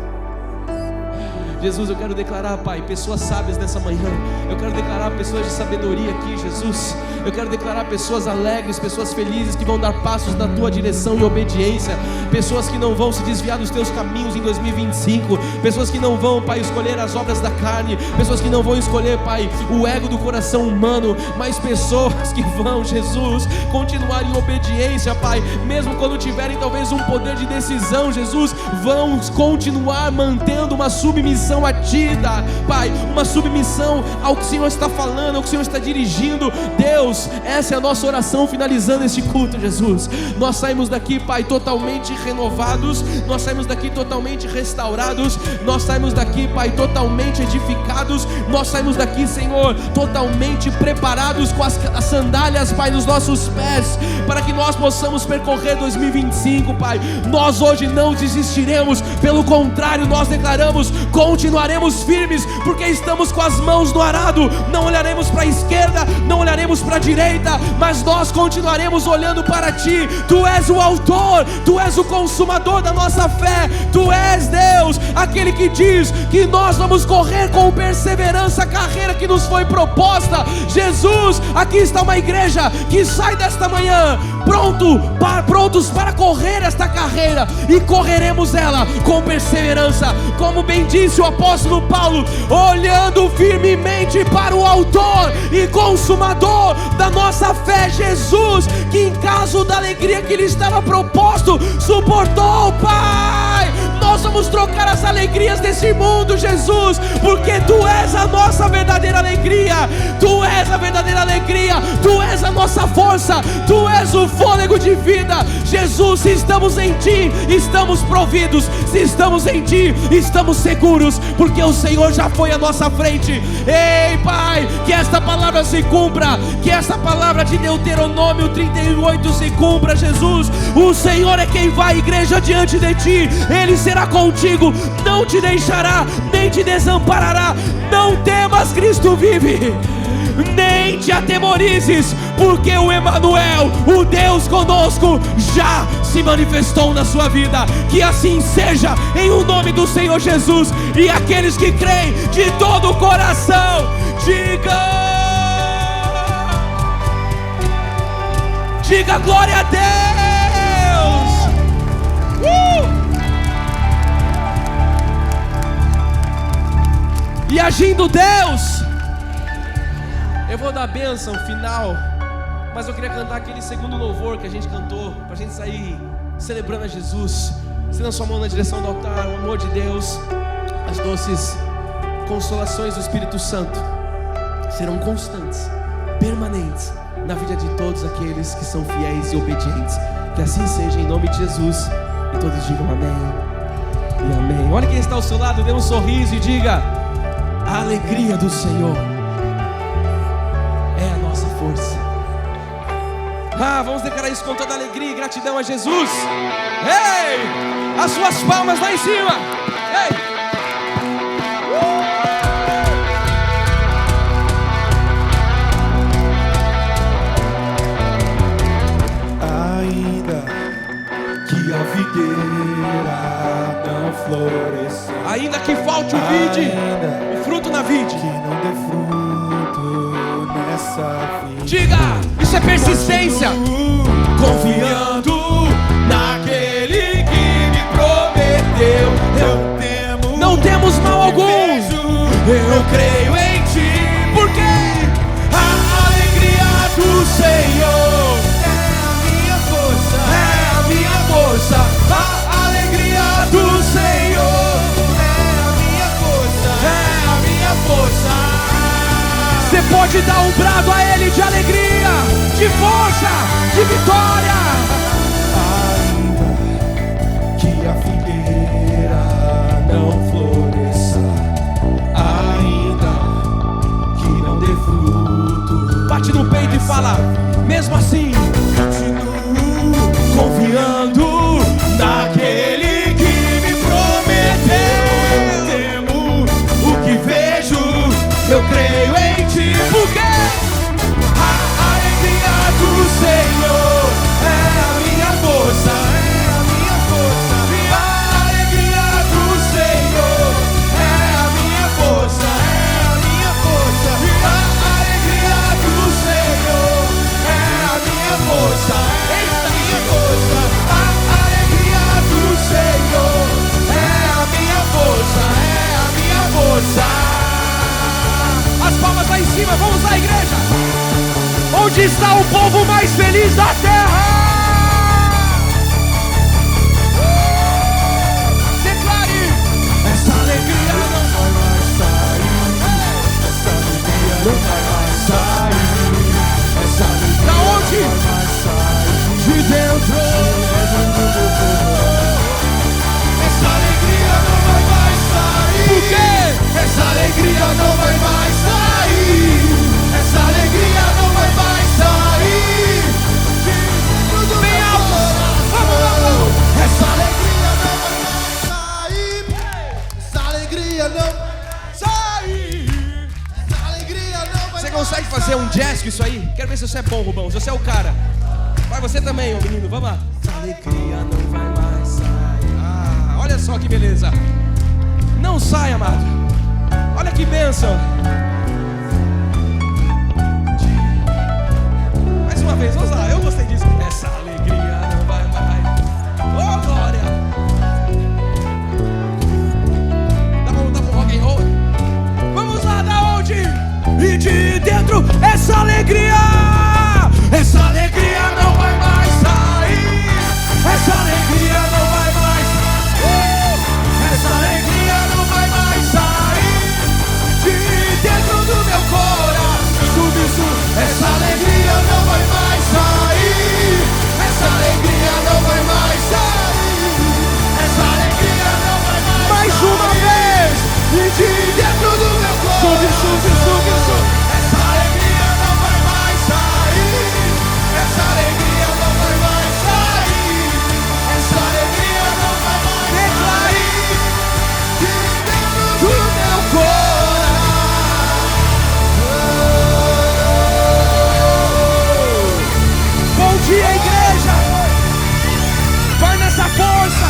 Jesus, eu quero declarar, Pai, pessoas sábias nessa manhã. Eu quero declarar pessoas de sabedoria aqui, Jesus. Eu quero declarar pessoas alegres, pessoas felizes, que vão dar passos na Tua direção em obediência. Pessoas que não vão se desviar dos Teus caminhos em 2025. Pessoas que não vão, Pai, escolher as obras da carne. Pessoas que não vão escolher, Pai, o ego do coração humano. Mas pessoas que vão, Jesus, continuar em obediência, Pai. Mesmo quando tiverem talvez um poder de decisão, Jesus, vão continuar mantendo uma submissão a Ti, Pai, uma submissão ao que o Senhor está falando, ao que o Senhor está dirigindo. Deus, essa é a nossa oração finalizando este culto, Jesus. Nós saímos daqui, Pai, totalmente renovados. Nós saímos daqui totalmente restaurados. Nós saímos daqui, Pai, totalmente edificados. Nós saímos daqui, Senhor, totalmente preparados com as sandálias, Pai, nos nossos pés, para que nós possamos percorrer 2025, Pai. Nós hoje não desistiremos, pelo contrário, nós declaramos: continuaremos firmes, porque estamos com as mãos no arado. Não olharemos para a esquerda, não olharemos para a direita, mas nós continuaremos olhando para Ti. Tu és o autor, Tu és o consumador da nossa fé. Tu és, Deus, aquele que diz que nós vamos correr com perseverança a carreira que nos foi proposta. Jesus, aqui está uma igreja que sai desta manhã prontos para correr esta carreira, e correremos ela com perseverança, como bem disse o apóstolo Paulo, olhando firmemente para o autor e consumador da nossa fé, Jesus, que em caso da alegria que lhe estava proposto, suportou, Pai. Nós vamos trocar as alegrias desse mundo, Jesus, porque Tu és a nossa verdadeira alegria. Tu és a verdadeira alegria. Tu és a nossa força. Tu és o fôlego de vida. Jesus, se estamos em Ti, estamos providos. Se estamos em Ti, estamos seguros, porque o Senhor já foi à nossa frente. Ei, Pai, que esta palavra se cumpra, que esta palavra de Deuteronômio 38 se cumpra, Jesus. O Senhor é quem vai, igreja, diante de Ti. Ele será contigo, não te deixará, nem te desamparará. Não temas, Cristo vive. Nem te atemorizes, porque o Emanuel, o Deus conosco, já se manifestou na sua vida. Que assim seja, em o nome do Senhor Jesus. E aqueles que creem de todo o coração, diga glória a Deus. E agindo Deus, eu vou dar a bênção final, mas eu queria cantar aquele segundo louvor que a gente cantou, para a gente sair celebrando a Jesus. Estenda sua mão na direção do altar. O amor de Deus, as doces consolações do Espírito Santo serão constantes, permanentes na vida de todos aqueles que são fiéis e obedientes. Que assim seja, em nome de Jesus. E todos digam amém e amém. Olha quem está ao seu lado, dê um sorriso e diga: a alegria do Senhor é a nossa força. Vamos declarar isso com toda alegria e gratidão a Jesus. Ei, as suas palmas lá em cima. Ei. A figueira não floresça, ainda que falte o vide, o fruto na vide, que não dê fruto nessa vida. Diga, isso é persistência. Confiando naquele que me prometeu, eu temo, não temos mal algum. Eu creio em ti, porque a alegria do Senhor é a minha força, é a minha força. A alegria do Senhor é a minha força, é a minha força. Você pode dar um brado a Ele de alegria, de força, de vitória. Ainda que a figueira não floresça, ainda que não dê fruto, bate no peito e fala: mesmo assim, continuo confiando naquele que me prometeu. Eu temo o que vejo, eu creio em ti, porque a alegria do Senhor é a minha força, é a minha força. A alegria do Senhor é a minha força, é a minha força. A alegria do Senhor é a minha força, é a minha força. A alegria do Senhor é a minha força, é a minha força. as palmas lá em cima, vamos lá, igreja. Onde está o povo mais feliz da terra? Declare: essa alegria não vai mais sair, essa alegria não vai mais sair, essa alegria da onde? não vai mais sair, de dentro do meu coração. Essa alegria não vai mais sair. Por quê? Essa alegria não vai mais sair. Essa alegria não vai mais sair. Bem alto. Vamos. Essa alegria não vai mais sair. Essa alegria não vai sair. Essa alegria não vai. Você consegue fazer um jazz com isso aí? Quero ver se você é bom, Rubão. Se você é o cara. Vai você também, ô menino. Vamos lá. Essa alegria não vai mais sair. Olha só que beleza. Não sai, amado. Olha que bênção. Mais uma vez, vamos lá. Eu gostei disso. Essa alegria não vai mais. Oh, glória. Dá pro rock and roll. Vamos lá, da onde? E de dentro, essa alegria. Essa alegria não vai mais sair. Essa alegria não vai mais sair. Essa alegria não vai mais sair. De dentro do meu coração. Essa alegria não vai mais sair. Essa alegria não vai mais sair. Essa alegria não vai mais Mais uma vez. E de dentro do meu coração. Sube. Essa alegria não vai mais sair. Essa alegria não vai mais sair. Essa alegria não vai mais sair. De dentro do meu coração. Bom dia, igreja. Vai nessa força.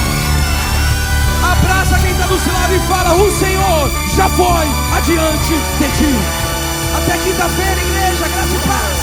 Abraça quem está do seu lado e fala: o Senhor já foi adiante de ti. Até quinta-feira, igreja. Graça e paz.